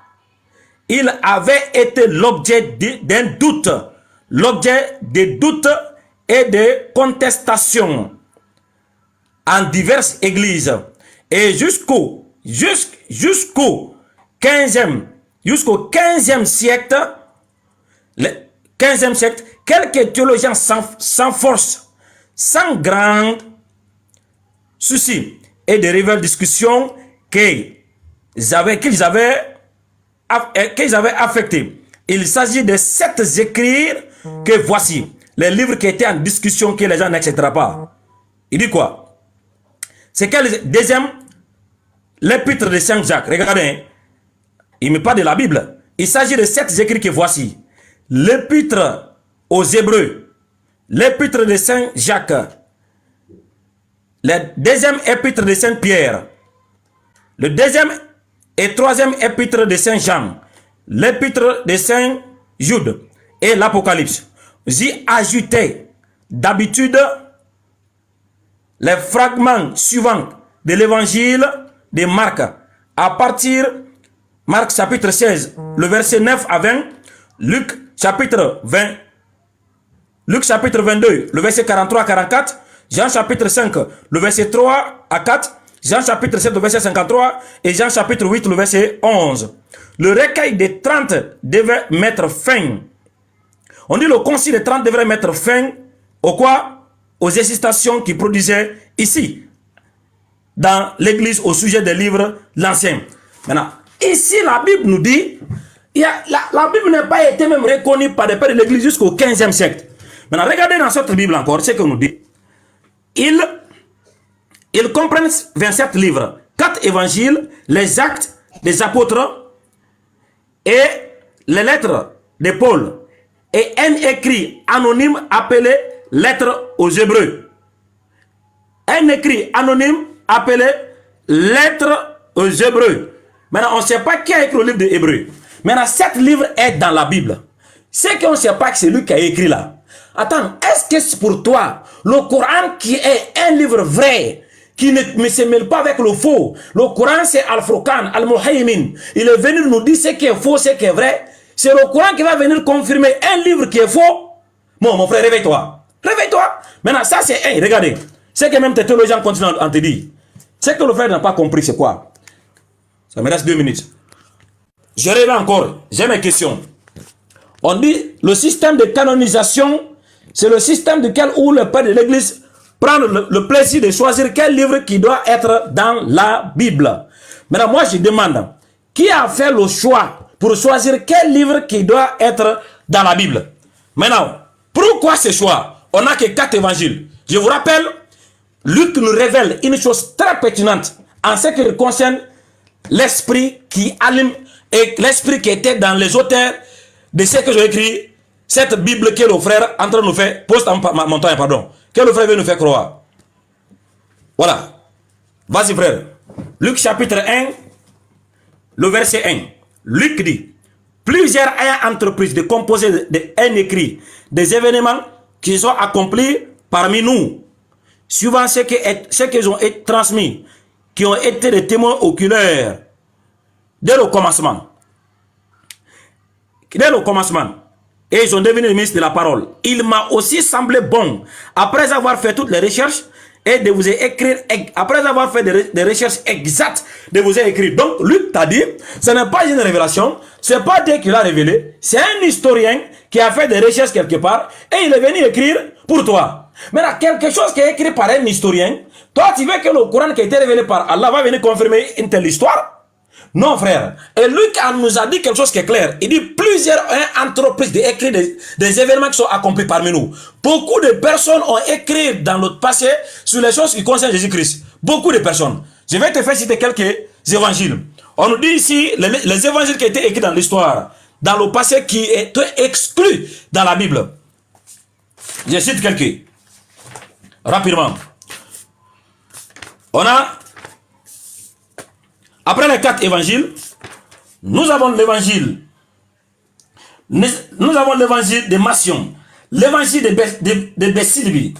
il avait été l'objet d'un doute, l'objet de doutes et de contestations. en diverses églises. Et jusqu'au 15e siècle, le 15e siècle, quelques théologiens sans force, sans grand souci et de réelles discussions qu'ils avaient affectés. Il s'agit de 7 écrits que voici. Les livres qui étaient en discussion que les gens n'accepteraient pas. Il dit quoi? C'est quel deuxième? L'épître de Saint Jacques. Regardez, hein. Il ne met pas de la Bible. Il s'agit de 7 écrits que voici. L'épître aux Hébreux. L'épître de Saint Jacques. Le deuxième épître de Saint Pierre. Le deuxième et troisième épître de Saint Jean. L'épître de Saint Jude. Et l'Apocalypse. J'y ajoutais d'habitude les fragments suivants de l'évangile de Marc. À partir Marc chapitre 16, le verset 9 à 20. Luc chapitre 20. Luc chapitre 22, le verset 43 à 44. Jean chapitre 5, le verset 3 à 4. Jean chapitre 7, le verset 53. Et Jean chapitre 8, le verset 11. Le recueil des 30 devait mettre fin. On dit le concile des 30 devrait mettre fin au quoi? Aux hésitations qui produisaient ici, dans l'église, au sujet des livres l'Ancien. Maintenant, ici, la Bible nous dit, la Bible n'a pas été même reconnue par les pères de l'église jusqu'au 15e siècle. Maintenant, regardez dans cette Bible encore, ce qu'on nous dit. Ils comprennent 27 livres, 4 évangiles, les actes des apôtres et les lettres de Paul et un écrit anonyme appelé lettre aux Hébreux. Un écrit anonyme appelé lettre aux Hébreux. Maintenant, on ne sait pas qui a écrit le livre des Hébreux. Maintenant, 7 livres est dans la Bible. C'est qu'on ne sait pas que c'est lui qui a écrit là. Attends, est-ce que c'est pour toi le Coran qui est un livre vrai, qui ne se mêle pas avec le faux? Le Coran, c'est Al-Furqan, Al-Muhaymin. Il est venu nous dire ce qui est faux, ce qui est vrai. C'est le Coran qui va venir confirmer un livre qui est faux. Bon, mon frère, réveille-toi. Réveille-toi. Maintenant, ça c'est un. Regardez. Ce que même tes théologiens continuent à te dire. Ce que le frère n'a pas compris, c'est quoi? Ça me reste 2 minutes. Je réveille encore. J'ai mes questions. On dit le système de canonisation, c'est le système où le père de l'église prend le plaisir de choisir quel livre qui doit être dans la Bible. Maintenant, moi je demande, qui a fait le choix pour choisir quel livre qui doit être dans la Bible? Maintenant, pourquoi ce choix? On n'a que 4 évangiles. Je vous rappelle, Luc nous révèle une chose très pertinente en ce qui concerne l'esprit qui allume et l'esprit qui était dans les auteurs de ce que j'ai écrit, cette Bible que le frère en train de nous faire, poste en montagne, pardon, que le frère veut nous faire croire. Voilà. Vas-y frère. Luc chapitre 1, le verset 1. Luc dit, plusieurs ayant entrepris de composer un écrit des événements qui sont accomplis parmi nous, suivant ce qu'ils ont été transmis, qui ont été des témoins oculaires dès le commencement. Dès le commencement. Et ils ont devenu les ministres de la parole. Il m'a aussi semblé bon, après avoir fait toutes les recherches, et de vous écrire, après avoir fait des recherches exactes, de vous écrire. Donc, Luc t'a dit, ce n'est pas une révélation, ce n'est pas Dieu qui l'a révélé, c'est un historien qui a fait des recherches quelque part, et il est venu écrire pour toi. Maintenant, quelque chose qui est écrit par un historien, toi tu veux que le Coran qui a été révélé par Allah va venir confirmer une telle histoire? Non, frère. Et Luc nous a dit quelque chose qui est clair. Il dit plusieurs entreprises d'écrire des événements qui sont accomplis parmi nous. Beaucoup de personnes ont écrit dans notre passé sur les choses qui concernent Jésus-Christ. Beaucoup de personnes. Je vais te faire citer quelques évangiles. On nous dit ici les évangiles qui ont été écrits dans l'histoire, dans le passé qui est exclu dans la Bible. Je cite quelques. Rapidement. On a après les 4 évangiles, nous avons l'évangile. Nous avons l'évangile de Matthieu, l'évangile de Bessilbi.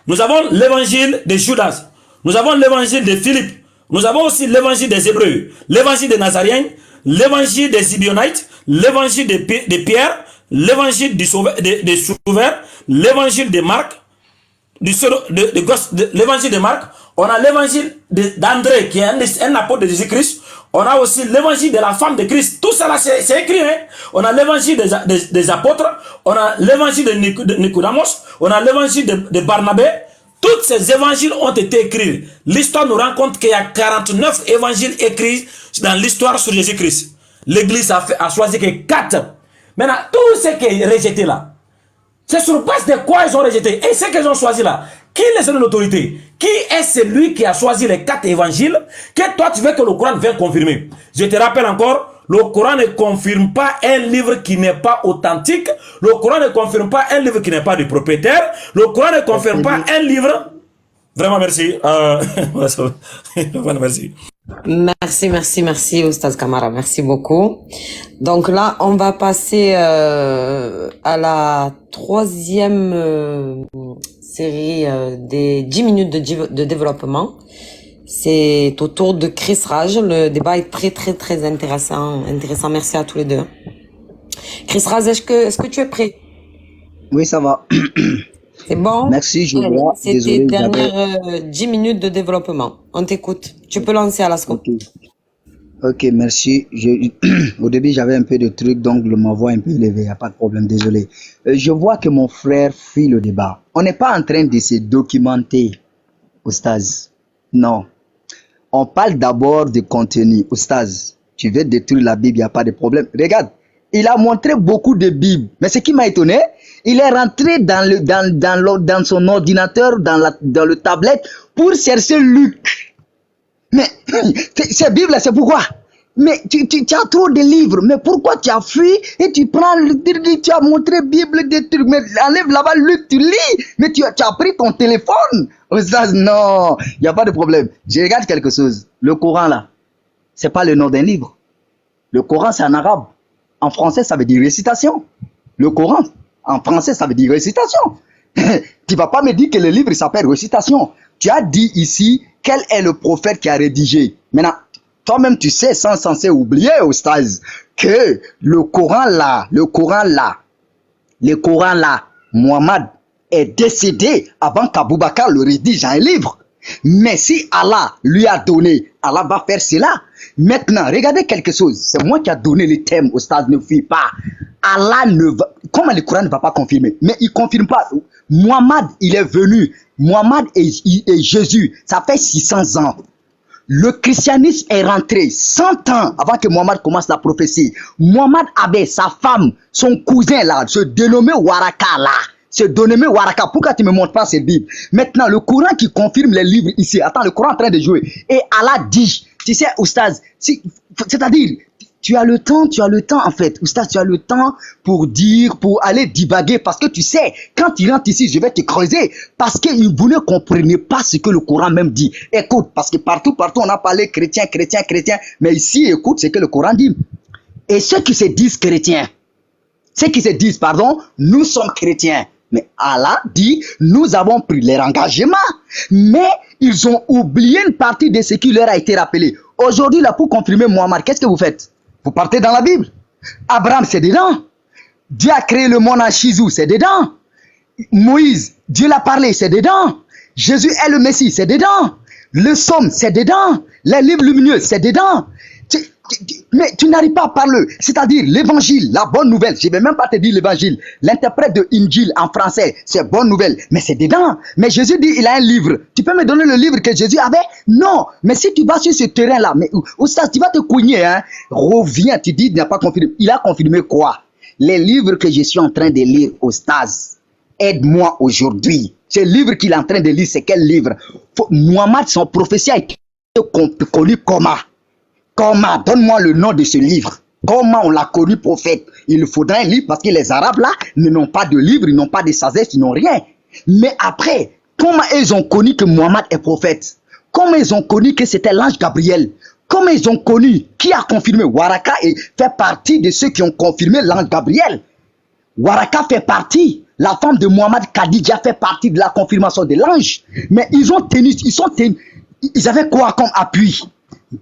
Nous avons l'évangile de Judas. Nous avons l'évangile de Philippe. Nous avons aussi l'évangile des Hébreux, l'évangile des Nazaréens, l'évangile des Zibionites, l'évangile de Pierre, l'évangile du Sauveur, l'évangile de Marc, l'évangile de Marc. On a l'évangile d'André, qui est un apôtre de Jésus-Christ. On a aussi l'évangile de la femme de Christ. Tout ça là, c'est écrit. Hein? On a l'évangile des apôtres. On a l'évangile de Nicodamos. On a l'évangile de Barnabé. Tous ces évangiles ont été écrits. L'histoire nous rend compte qu'il y a 49 évangiles écrits dans l'histoire sur Jésus-Christ. L'Église a choisi que 4. Maintenant, tout ce qui est rejeté là, c'est sur base de quoi ils ont rejeté. Et ce qu'ils ont choisi là, qui les donne l'autorité? Qui est celui qui a choisi les 4 évangiles que toi tu veux que le Coran vienne confirmer? Je te rappelle encore, le Coran ne confirme pas un livre qui n'est pas authentique. Le Coran ne confirme pas un livre qui n'est pas du propriétaire. Le Coran ne confirme pas un livre... Vraiment, merci. Merci. Merci, Oustaz Kamara. Merci beaucoup. Donc là, on va passer à la 3e série des 10 minutes de développement. C'est au tour de Chris Raj. Le débat est très intéressant. Merci à tous les deux. Chris Raj, est-ce que tu es prêt? Oui, ça va. C'est bon? Merci, je vois. C'est tes dernières 10 minutes de développement. On t'écoute. Tu peux lancer à la seconde. Ok, merci. Au début, j'avais un peu de trucs, donc ma voix est un peu élevée. Il n'y a pas de problème, désolé. Je vois que mon frère fuit le débat. On n'est pas en train de se documenter, Oustaz. Non. On parle d'abord de contenu. Oustaz, tu veux détruire la Bible, il n'y a pas de problème. Regarde, il a montré beaucoup de Bibles. Mais ce qui m'a étonné, il est rentré dans son ordinateur, dans le tablette, pour chercher Luc. Mais ces Bibles, c'est pourquoi? Mais tu as trop de livres. Mais pourquoi tu as fui et tu prends tu as montré Bible des trucs. Mais enlève là-bas Luc, tu lis. Mais tu as pris ton téléphone. Non, il n'y a pas de problème. Je regarde quelque chose. Le Coran là, c'est pas le nom d'un livre. Le Coran, c'est en arabe. En français, ça veut dire récitation. Le Coran, en français, ça veut dire récitation. Tu vas pas me dire que le livre s'appelle récitation. Tu as dit ici quel est le prophète qui a rédigé. Maintenant, toi-même, tu sais, sans censé oublier, Oustaz, que le Coran là, Muhammad est décédé avant qu'Aboubacar le rédige un livre. Mais si Allah lui a donné, Allah va faire cela. Maintenant, regardez quelque chose. C'est moi qui a donné le thème, Oustaz, ne fuis pas. Allah ne va... Comment le Coran ne va pas confirmer? Mais il ne confirme pas. Muhammad, il est venu. Muhammad et Jésus, ça fait 600 ans. Le christianisme est rentré 100 ans avant que Muhammad commence la prophétie. Muhammad avait sa femme, son cousin là, se dénommé Waraka là. Se dénommé Waraka. Pourquoi tu ne me montres pas cette Bible? Maintenant, le Coran qui confirme les livres ici. Attends, le Coran est en train de jouer. Et Allah dit, tu sais, Oustaz, c'est-à-dire, tu as le temps en fait. Oustaz, tu as le temps pour dire, pour aller divaguer. Parce que tu sais, quand tu rentres ici, je vais te creuser. Parce que vous ne comprenez pas ce que le Coran même dit. Écoute, parce que partout, on a parlé chrétien. Mais ici, écoute ce que le Coran dit. Et ceux qui se disent chrétiens, nous sommes chrétiens. Mais Allah dit, nous avons pris leur engagement. Mais ils ont oublié une partie de ce qui leur a été rappelé. Aujourd'hui, là, pour confirmer Muhammad, qu'est-ce que vous faites? Vous partez dans la Bible. Abraham, c'est dedans. Dieu a créé le monde en Chizou, c'est dedans. Moïse, Dieu l'a parlé, c'est dedans. Jésus est le Messie, c'est dedans. Le Somme, c'est dedans. Les livres lumineux, c'est dedans. Mais tu n'arrives pas à parler. C'est-à-dire l'évangile, la bonne nouvelle. Je ne vais même pas te dire l'évangile. L'interprète de Injil en français, c'est bonne nouvelle. Mais c'est dedans. Mais Jésus dit, il a un livre. Tu peux me donner le livre que Jésus avait? Non. Mais si tu vas sur ce terrain-là, mais Oustaz, tu vas te cogner, hein. Reviens, tu dis, il n'a pas confirmé. Il a confirmé quoi? Les livres que je suis en train de lire, Oustaz, aide-moi aujourd'hui. Ce livre qu'il est en train de lire, c'est quel livre? Muhammad, son prophétie a été connu comment? Comment? Donne-moi le nom de ce livre. Comment on l'a connu prophète? Il faudra un livre parce que les Arabes là n'ont pas de livre, ils n'ont pas de sagesse, ils n'ont rien. Mais après, comment ils ont connu que Muhammad est prophète? Comment ils ont connu que c'était l'ange Gabriel? Comment ils ont connu? Qui a confirmé? Waraka fait partie de ceux qui ont confirmé l'ange Gabriel. Waraka fait partie. La femme de Muhammad, Khadija, fait partie de la confirmation de l'ange. Mais ils avaient quoi comme appui?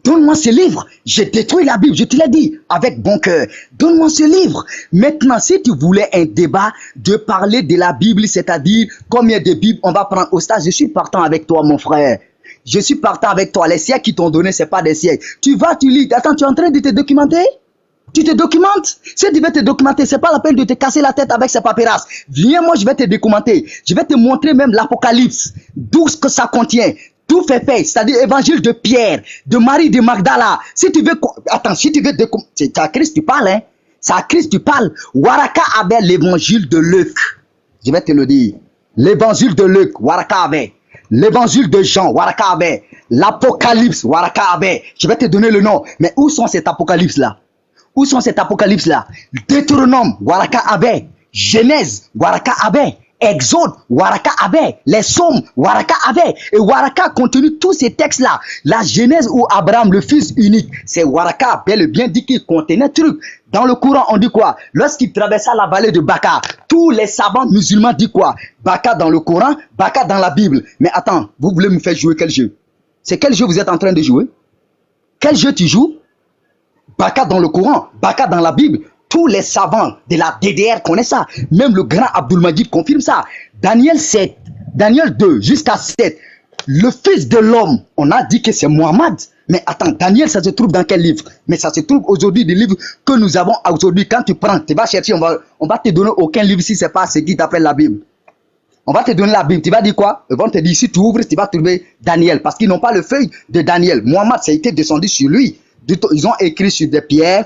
Donne-moi ce livre. J'ai détruit la Bible, je te l'ai dit, avec bon cœur. Donne-moi ce livre. Maintenant, si tu voulais un débat de parler de la Bible, c'est-à-dire combien de Bibles on va prendre au stage, je suis partant avec toi, mon frère. Je suis partant avec toi. Les siècles qui t'ont donné, ce n'est pas des siècles. Tu vas, tu lis. Attends, tu es en train de te documenter? Tu te documentes? Si tu veux te documenter, ce n'est pas la peine de te casser la tête avec ces paperasses. Viens, moi, je vais te documenter. Je vais te montrer même l'Apocalypse, d'où ce que ça contient. Tout fait paix, c'est-à-dire évangile de Pierre, de Marie de Magdala. Si tu veux, attends, si tu veux, c'est à Christ tu parles, hein. C'est à Christ tu parles. Waraka avait l'évangile de Luc. Je vais te le dire. L'évangile de Luc, Waraka avait. L'évangile de Jean, Waraka avait. L'Apocalypse, Waraka avait. Je vais te donner le nom. Mais où sont cet Apocalypse-là? Où sont cet Apocalypse-là? Deutéronome, Waraka avait. Genèse, Waraka avait. Exode, Waraka avait. Les Psaumes, Waraka avait. Et Waraka contenu tous ces textes-là. La Genèse où Abraham, le fils unique, c'est Waraka, bel et bien dit qu'il contenait truc. Dans le Coran, on dit quoi? Lorsqu'il traversa la vallée de Baka, tous les savants musulmans disent quoi? Baka dans le Coran, Baka dans la Bible. Mais attends, vous voulez me faire jouer quel jeu? C'est quel jeu vous êtes en train de jouer? Quel jeu tu joues? Baka dans le Coran, Baka dans la Bible. Tous les savants de la DDR connaissent ça. Même le grand Abdul Majid confirme ça. Daniel 7, Daniel 2 jusqu'à 7. Le fils de l'homme, on a dit que c'est Mohammed. Mais attends, Daniel, ça se trouve dans quel livre? Mais ça se trouve aujourd'hui des livres que nous avons aujourd'hui. Quand tu prends, tu vas chercher, on va te donner aucun livre si ce n'est pas ce qui t'appelle la Bible. On va te donner la Bible. Tu vas dire quoi? Ils vont te dire, si tu ouvres, tu vas trouver Daniel. Parce qu'ils n'ont pas le feuille de Daniel. Mohammed, ça a été descendu sur lui. Ils ont écrit sur des pierres,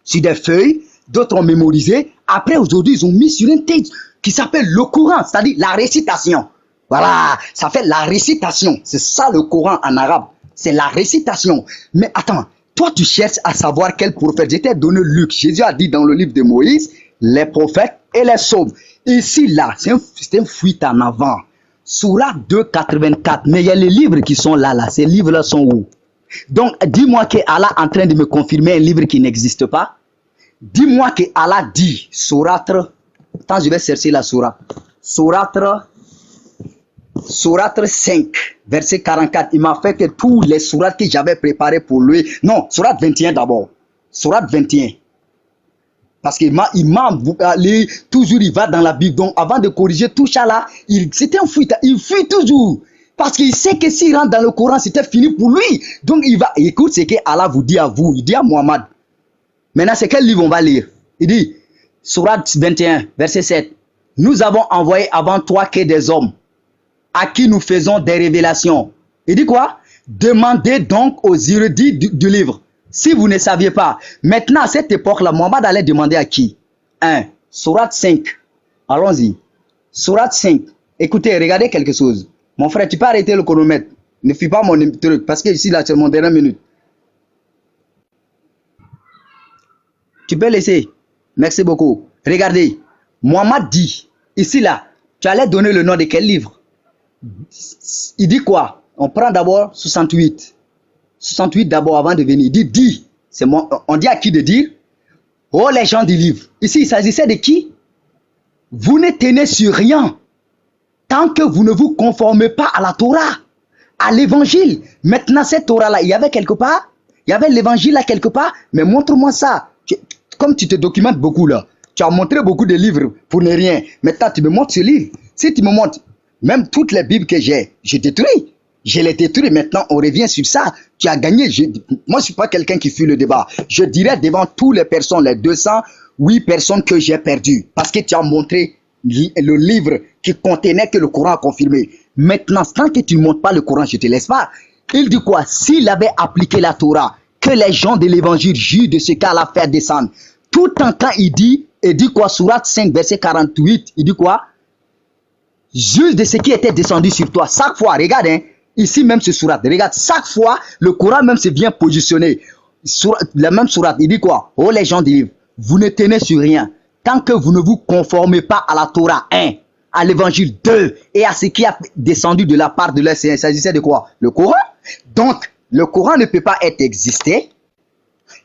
sur des feuilles, d'autres ont mémorisé. Après, aujourd'hui, ils ont mis sur un texte qui s'appelle le Coran, c'est-à-dire la récitation. Voilà, ça fait la récitation. C'est ça le Coran en arabe. C'est la récitation. Mais attends, toi, tu cherches à savoir quel prophète. Je t'ai donné Luc. Jésus a dit dans le livre de Moïse, les prophètes et les psaumes. Ici, là, c'est une fuite en avant. Surah 2,84. Mais il y a les livres qui sont là. Ces livres-là sont où? Donc, dis-moi que Allah est en train de me confirmer un livre qui n'existe pas. Dis-moi que Allah dit, Sourate, attends, je vais chercher la Sourate. Sourate 5, verset 44. Il m'a fait que tous les sourates que j'avais préparés pour lui. Non, Sourate 21 d'abord. Sourate 21. Parce qu'il m'a toujours il va dans la Bible. Donc, avant de corriger tout ça là, c'était un fuite. Il fuit toujours. Parce qu'il sait que s'il rentre dans le Coran, c'était fini pour lui. Donc, il va, écoute ce que Allah vous dit à vous. Il dit à Mohammed. Maintenant, c'est quel livre on va lire? Il dit, Sourate 21, verset 7. Nous avons envoyé avant toi que des hommes à qui nous faisons des révélations. Il dit quoi? Demandez donc aux érudits du livre. Si vous ne saviez pas. Maintenant, à cette époque-là, Mohammed allait demander à qui? 1. Sourate 5. Allons-y. Sourate 5. Écoutez, regardez quelque chose. Mon frère, tu peux arrêter le chronomètre. Ne fuis pas mon truc. Parce que ici, là, c'est mon dernière minute. Tu peux laisser. Merci beaucoup. Regardez. Mohammed dit, ici, là, tu allais donner le nom de quel livre? Il dit quoi? On prend d'abord 68. 68 d'abord avant de venir. Il dit. On dit à qui de dire? Oh, les gens du livre. Ici, il s'agissait de qui? Vous ne tenez sur rien. Tant que vous ne vous conformez pas à la Torah, à l'évangile. Maintenant, cette Torah-là, il y avait quelque part? Il y avait l'évangile là quelque part? Mais montre-moi ça. Comme tu te documentes beaucoup là, tu as montré beaucoup de livres pour ne rien. Maintenant, tu me montres ce livre. Si tu me montres, même toutes les Bibles que j'ai, je détruis. Je les détruis. Maintenant, on revient sur ça. Tu as gagné. Moi, je ne suis pas quelqu'un qui fuit le débat. Je dirais devant toutes les personnes, les 208 personnes que j'ai perdues. Parce que tu as montré le livre qui contenait que le Coran a confirmé. Maintenant, tant que tu ne montres pas le Coran, je ne te laisse pas. Il dit quoi? S'il avait appliqué la Torah, que les gens de l'évangile jugent de ce qu'Allah a fait descendre. Tout en temps, il dit quoi? Sourate 5, verset 48, il dit quoi? Juge de ce qui était descendu sur toi. Chaque fois, regarde, hein, ici même ce sourate, regarde, chaque fois, le Coran même se vient positionner. La même sourate, il dit quoi? Oh les gens du livre, vous ne tenez sur rien. Tant que vous ne vous conformez pas à la Torah 1, à l'évangile 2 et à ce qui a descendu de la part de leur Seigneur, il s'agissait de quoi? Le Coran. Donc, le Coran ne peut pas être existé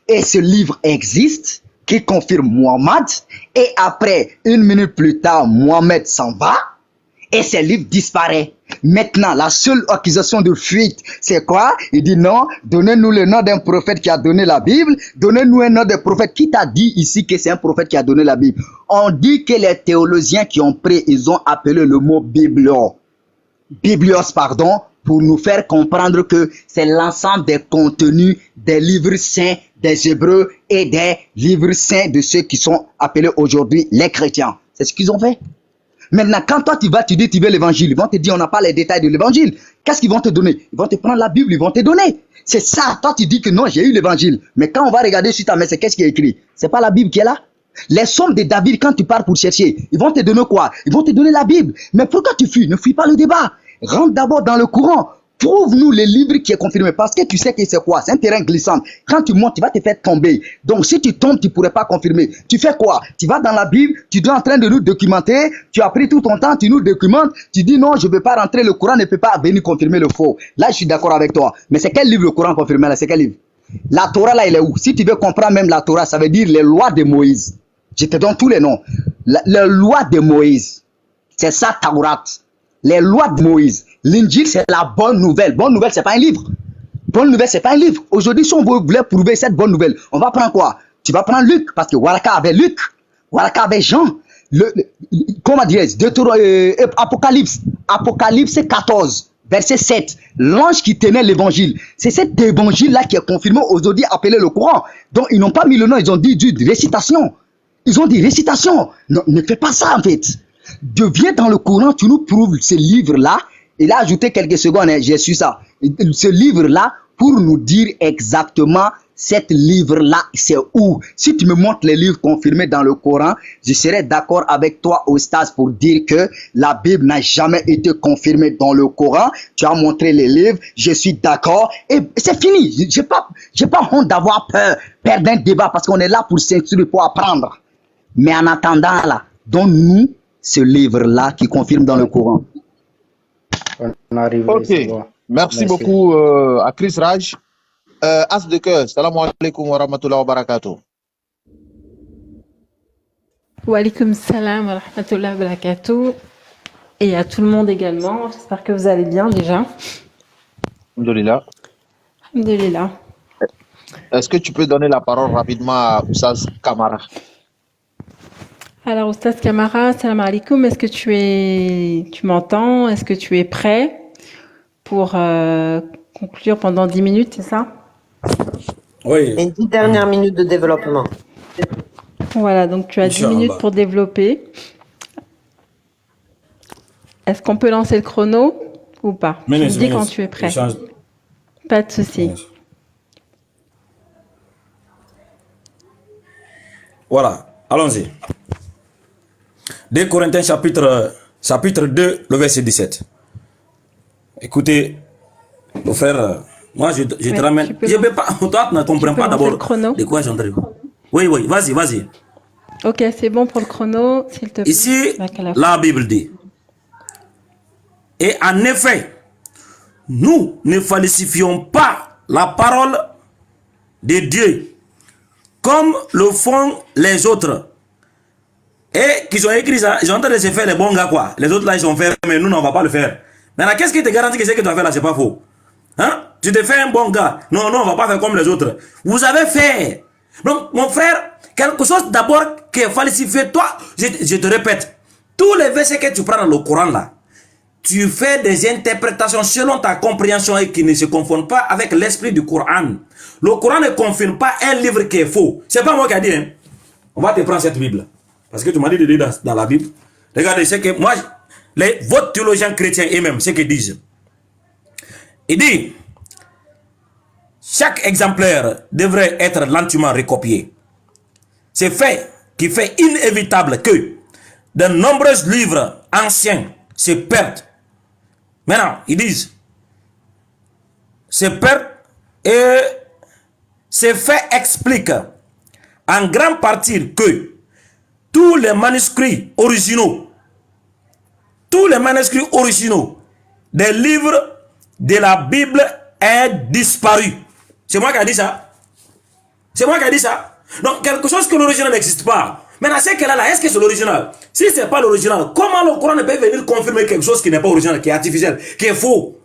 et ce livre existe qui confirme Mohammed et après, une minute plus tard, Mohammed s'en va et ce livre disparaît. Maintenant, la seule accusation de fuite, c'est quoi? Il dit non, donnez-nous le nom d'un prophète qui a donné la Bible, donnez-nous un nom de prophète. Qui t'a dit ici que c'est un prophète qui a donné la Bible? On dit que les théologiens qui ont pris, ils ont appelé le mot Biblios, pardon, pour nous faire comprendre que c'est l'ensemble des contenus des livres saints des Hébreux et des livres saints de ceux qui sont appelés aujourd'hui les chrétiens. C'est ce qu'ils ont fait. Maintenant, quand toi tu vas, tu dis tu veux l'évangile, ils vont te dire on n'a pas les détails de l'évangile. Qu'est-ce qu'ils vont te donner? Ils vont te prendre la Bible, ils vont te donner. C'est ça, toi tu dis que non, j'ai eu l'évangile. Mais quand on va regarder sur ta main, c'est qu'est-ce qui est écrit? C'est pas la Bible qui est là. Les sommes de David, quand tu pars pour chercher, ils vont te donner quoi? Ils vont te donner la Bible. Mais pourquoi tu fuis? Ne fuis pas le débat. Rentre d'abord dans le courant. Prouve-nous les livres qui est confirmé. Parce que tu sais que c'est quoi? C'est un terrain glissant. Quand tu montes, tu vas te faire tomber. Donc si tu tombes, tu ne pourrais pas confirmer. Tu fais quoi? Tu vas dans la Bible, tu es en train de nous documenter. Tu as pris tout ton temps, tu nous documentes. Tu dis non, je ne peux pas rentrer. Le Coran ne peut pas venir confirmer le faux. Là, je suis d'accord avec toi. Mais c'est quel livre le Coran confirmé là? C'est quel livre? La Torah là, elle est où? Si tu veux comprendre même la Torah, ça veut dire les lois de Moïse. Je te donne tous les noms. Les lois de Moïse. C'est ça, Taurat. Les lois de Moïse. L'Injil, c'est la bonne nouvelle. Bonne nouvelle, c'est pas un livre. Bonne nouvelle, c'est pas un livre. Aujourd'hui, si on voulait prouver cette bonne nouvelle, on va prendre quoi? Tu vas prendre Luc, parce que Waraka avait Luc. Waraka avait Jean. Comment dirais-je? Apocalypse. Apocalypse 14, verset 7. L'ange qui tenait l'évangile. C'est cet évangile-là qui est confirmé aujourd'hui, appelé le Coran. Donc, ils n'ont pas mis le nom, ils ont dit récitation. Ils ont dit récitation. Non, ne fais pas ça, en fait. Deviens dans le Coran, tu nous prouves ce livre-là. Il a ajouté quelques secondes, j'ai su ça. Ce livre-là, pour nous dire exactement, cet livre-là, c'est où? Si tu me montres les livres confirmés dans le Coran, je serai d'accord avec toi, Oustaz, pour dire que la Bible n'a jamais été confirmée dans le Coran. Tu as montré les livres, je suis d'accord. Et c'est fini. J'ai pas honte d'avoir peur d'un débat parce qu'on est là pour s'instruire, pour apprendre. Mais en attendant, là, donne-nous ce livre-là qui confirme dans le Coran. Ok, merci beaucoup à Chris Raj. As de cœur, salam alaikum wa rahmatullahi wa barakatuh. Wa alaikum salam wa rahmatullahi wa barakatuh. Et à tout le monde également. J'espère que vous allez bien déjà. Alhamdulillah. Alhamdulillah. Est-ce que tu peux donner la parole rapidement à Oussaz Kamara? Alors, Oustaz Kamara, salam alaikum. Est-ce que tu m'entends? Est-ce que tu es prêt pour conclure pendant 10 minutes, c'est ça? Oui. Les 10 dernières minutes de développement. Voilà, donc tu as 10 minutes pour développer. Est-ce qu'on peut lancer le chrono ou pas? Tu me dis quand tu es prêt. Pas de souci. Voilà, allons-y. 2 Corinthiens chapitre 2, le verset 17. Écoutez, mon frère, moi je te ramène. Je ne peux pas, toi tu ne comprends pas d'abord de quoi j'entends. Oui, vas-y. Ok, c'est bon pour le chrono, s'il te plaît. Ici, la Bible dit, et en effet, nous ne falsifions pas la parole de Dieu comme le font les autres. Et qu'ils ont écrit ça, ils ont en train de se faire les bons gars quoi. Les autres là ils ont fait, mais nous on va pas le faire. Maintenant qu'est-ce qui te garantit que ce que tu vas faire là c'est pas faux? Hein? Tu te fais un bon gars. Non, on va pas faire comme les autres. Vous avez fait. Donc mon frère, quelque chose d'abord qui est falsifié. Toi, je te répète, tous les versets que tu prends dans le Coran là, tu fais des interprétations selon ta compréhension et qui ne se confondent pas avec l'esprit du Coran. Le Coran ne confirme pas un livre qui est faux. C'est pas moi qui ai dit. Hein? On va te prendre cette Bible. Parce que tu m'as dit de lire dans la Bible. Regardez, c'est que moi, votre théologiens chrétiens eux-mêmes, c'est qu'ils disent. Il dit, chaque exemplaire devrait être lentement recopié. C'est fait qui fait inévitable que de nombreux livres anciens se perdent. Maintenant, ils disent, se perdent et ces faits expliquent en grande partie que tous les manuscrits originaux des livres de la Bible ont disparu. C'est moi qui ai dit ça. C'est moi qui ai dit ça. Donc, quelque chose que l'original n'existe pas. Maintenant, c'est qu'elle a là, est-ce que c'est l'original? Si ce n'est pas l'original, comment le Coran ne peut venir confirmer quelque chose qui n'est pas original, qui est artificiel, qui est faux?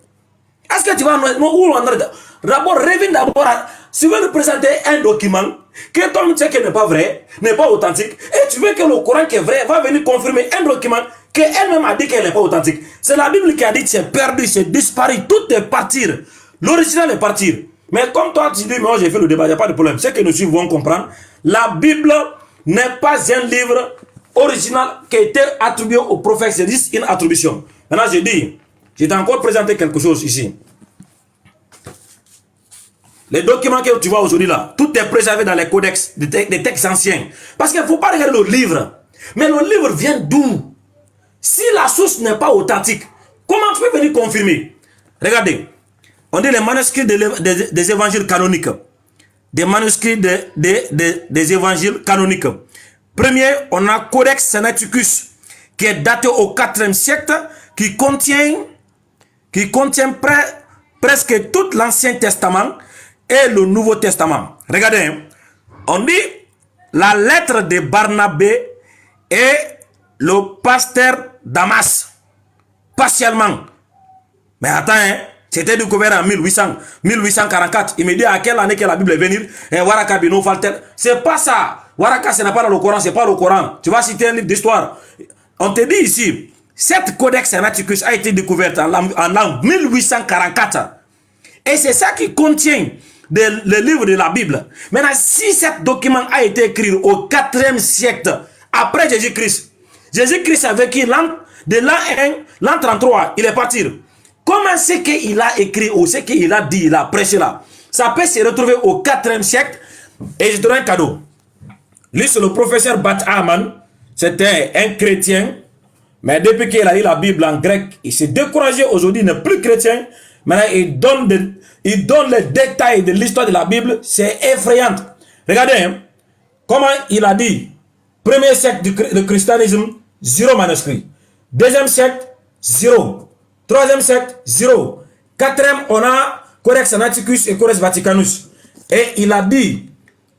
Est-ce que tu vas... D'abord, reviens d'abord à... Si tu veux nous présenter un document que toi tu sais qu'il n'est pas vrai, n'est pas authentique, et tu veux que le Coran qui est vrai va venir confirmer un document qu'elle-même a dit qu'elle n'est pas authentique. C'est la Bible qui a dit que c'est perdu, c'est disparu, tout est partir. L'original est partir. Mais comme toi tu dis, moi j'ai fait le débat, il n'y a pas de problème. Ce que nous vont comprendre, la Bible n'est pas un livre original qui a été attribué au prophète, c'est juste une attribution. Maintenant je dis, je t'ai encore présenté quelque chose ici. Les documents que tu vois aujourd'hui là, tout est préservé dans les codex des textes anciens. Parce qu'il ne faut pas regarder le livre. Mais le livre vient d'où? Si la source n'est pas authentique, comment tu peux venir confirmer? Regardez, on dit les manuscrits des évangiles canoniques. Des manuscrits des évangiles canoniques. Premier, on a Codex Sinaiticus, qui est daté au 4e siècle, qui contient presque tout l'Ancien Testament et le Nouveau Testament. Regardez, hein, on dit la lettre de Barnabé et le pasteur Damas, partiellement. Mais attends, hein, c'était découvert en 1844. Il me dit à quelle année que la Bible est venue. Waraka Bino Falter. C'est pas ça. Waraka, ce n'est pas dans le Coran, c'est pas le Coran. Tu vas citer un livre d'histoire. On te dit ici, cette Codex Sinaiticus a été découverte en l'an 1844. Et c'est ça qui contient le livre de la Bible. Maintenant, si ce document a été écrit au 4e siècle, après Jésus-Christ, Jésus-Christ a vécu de l'an 1, l'an 33, il est parti. Comment c'est qu'il a écrit ou ce qu'il a dit, il a prêché là? Ça peut se retrouver au 4e siècle. Et je te donne un cadeau. Lui, c'est le professeur Bat Aman. C'était un chrétien. Mais depuis qu'il a lu la Bible en grec, il s'est découragé. Aujourd'hui, il n'est plus chrétien. Maintenant, il donne les détails de l'histoire de la Bible. C'est effrayant. Regardez, hein, comment il a dit. Premier siècle du christianisme, 0 manuscrit. Deuxième siècle, 0. Troisième siècle, 0. Quatrième, on a Codex Sinaiticus et Codex Vaticanus. Et il a dit,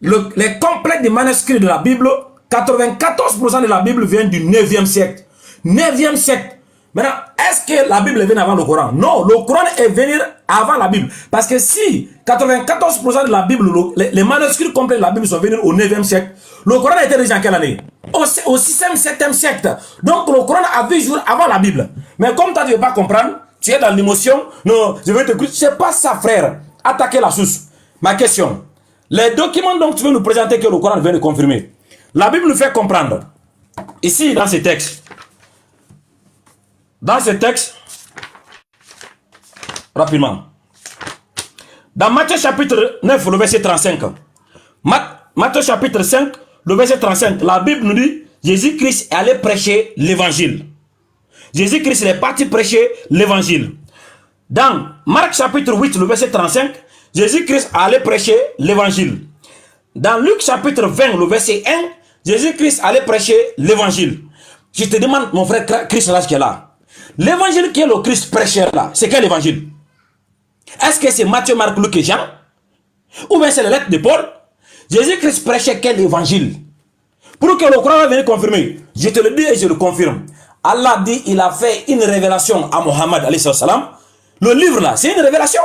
les complets des manuscrits de la Bible, 94% de la Bible vient du 9e siècle. 9e siècle. Maintenant, est-ce que la Bible est venue avant le Coran? Non, le Coran est venu avant la Bible. Parce que si 94% de la Bible, les manuscrits complets de la Bible sont venus au 9e siècle, le Coran a été rédigé en quelle année? Au 6e, 7e siècle. Donc le Coran a vu jour avant la Bible. Mais comme tu ne veux pas comprendre, tu es dans l'émotion, non, je vais te dire, c'est pas ça, frère. Attaquer la source. Ma question, les documents dont tu veux nous présenter que le Coran vient de confirmer, la Bible nous fait comprendre, ici dans ces textes, rapidement, dans Matthieu chapitre 9, le verset 35, Matthieu chapitre 5, le verset 35, la Bible nous dit, Jésus-Christ est allé prêcher l'évangile. Jésus-Christ est parti prêcher l'évangile. Dans Marc chapitre 8, le verset 35, Jésus-Christ est allé prêcher l'évangile. Dans Luc chapitre 20, le verset 1, Jésus-Christ est allé prêcher l'évangile. Je te demande, mon frère Christ là, qui est là. L'évangile que le Christ prêchait là, c'est quel évangile? Est-ce que c'est Matthieu, Marc, Luc et Jean? Ou bien c'est les lettres de Paul? Jésus-Christ prêchait quel évangile? Pour que le Coran vienne confirmer, je te le dis et je le confirme. Allah dit, il a fait une révélation à Mohammed, alayhi salam. Le livre là, c'est une révélation.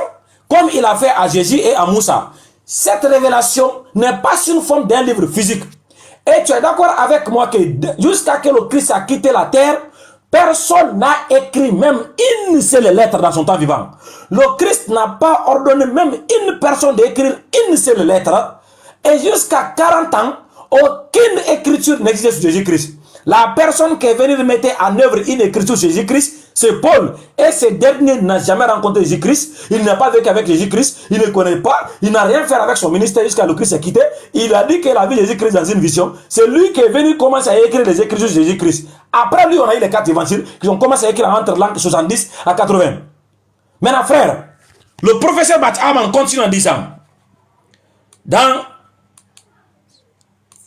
Comme il a fait à Jésus et à Moussa. Cette révélation n'est pas une forme d'un livre physique. Et tu es d'accord avec moi que jusqu'à ce que le Christ a quitté la terre, personne n'a écrit même une seule lettre dans son temps vivant. Le Christ n'a pas ordonné même une personne d'écrire une seule lettre. Et jusqu'à 40 ans, aucune écriture n'existe sur Jésus-Christ. La personne qui est venue mettre en œuvre une écriture sur Jésus-Christ, c'est Paul. Et ce dernier n'a jamais rencontré Jésus-Christ. Il n'a pas vécu avec Jésus-Christ. Il ne connaît pas. Il n'a rien fait avec son ministère jusqu'à le Christ est quitté. Il a dit qu'il a vu Jésus-Christ dans une vision. C'est lui qui est venu commencer à écrire les écritures sur Jésus-Christ. Après lui, on a eu les 4 évangiles qui ont commencé à écrire entre l'an 70 à 80. Maintenant, frère, le professeur Bat-Aman continue en disant,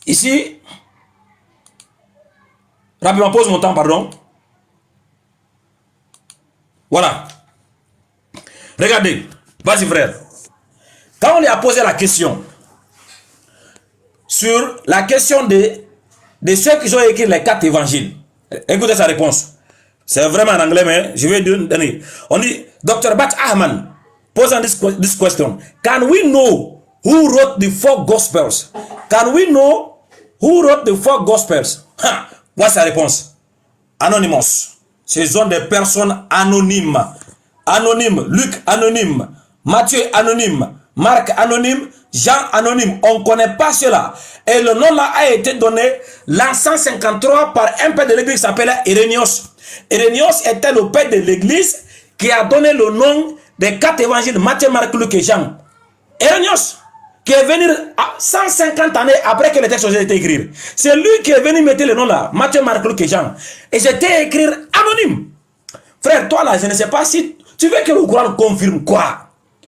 ici, rapidement, pose mon temps, pardon. Voilà. Regardez. Vas-y, frère. Quand on lui a posé la question sur la question de ceux qui ont écrit les 4 évangiles, écoutez sa réponse. C'est vraiment en anglais, mais je vais donner. On dit, Dr. Bat Ahman, posant this question. Can we know who wrote the 4 Gospels? Can we know who wrote the 4 Gospels? Voici sa réponse. Anonymous. Ce sont des personnes anonymes. Anonyme, Luc anonyme, Matthieu anonyme, Marc anonyme, Jean anonyme. On ne connaît pas cela. Et le nom là a été donné l'an 153 par un père de l'église qui s'appelait Irénios. Irénios était le père de l'église qui a donné le nom des 4 évangiles, Matthieu, Marc, Luc et Jean. Irénios, qui est venu 150 années après que les textes ont été écrits. C'est lui qui est venu mettre le nom là, Matthieu, Marc, Luc et Jean. Et c'était écrit anonyme. Frère, toi là, je ne sais pas si tu veux que le Coran confirme quoi.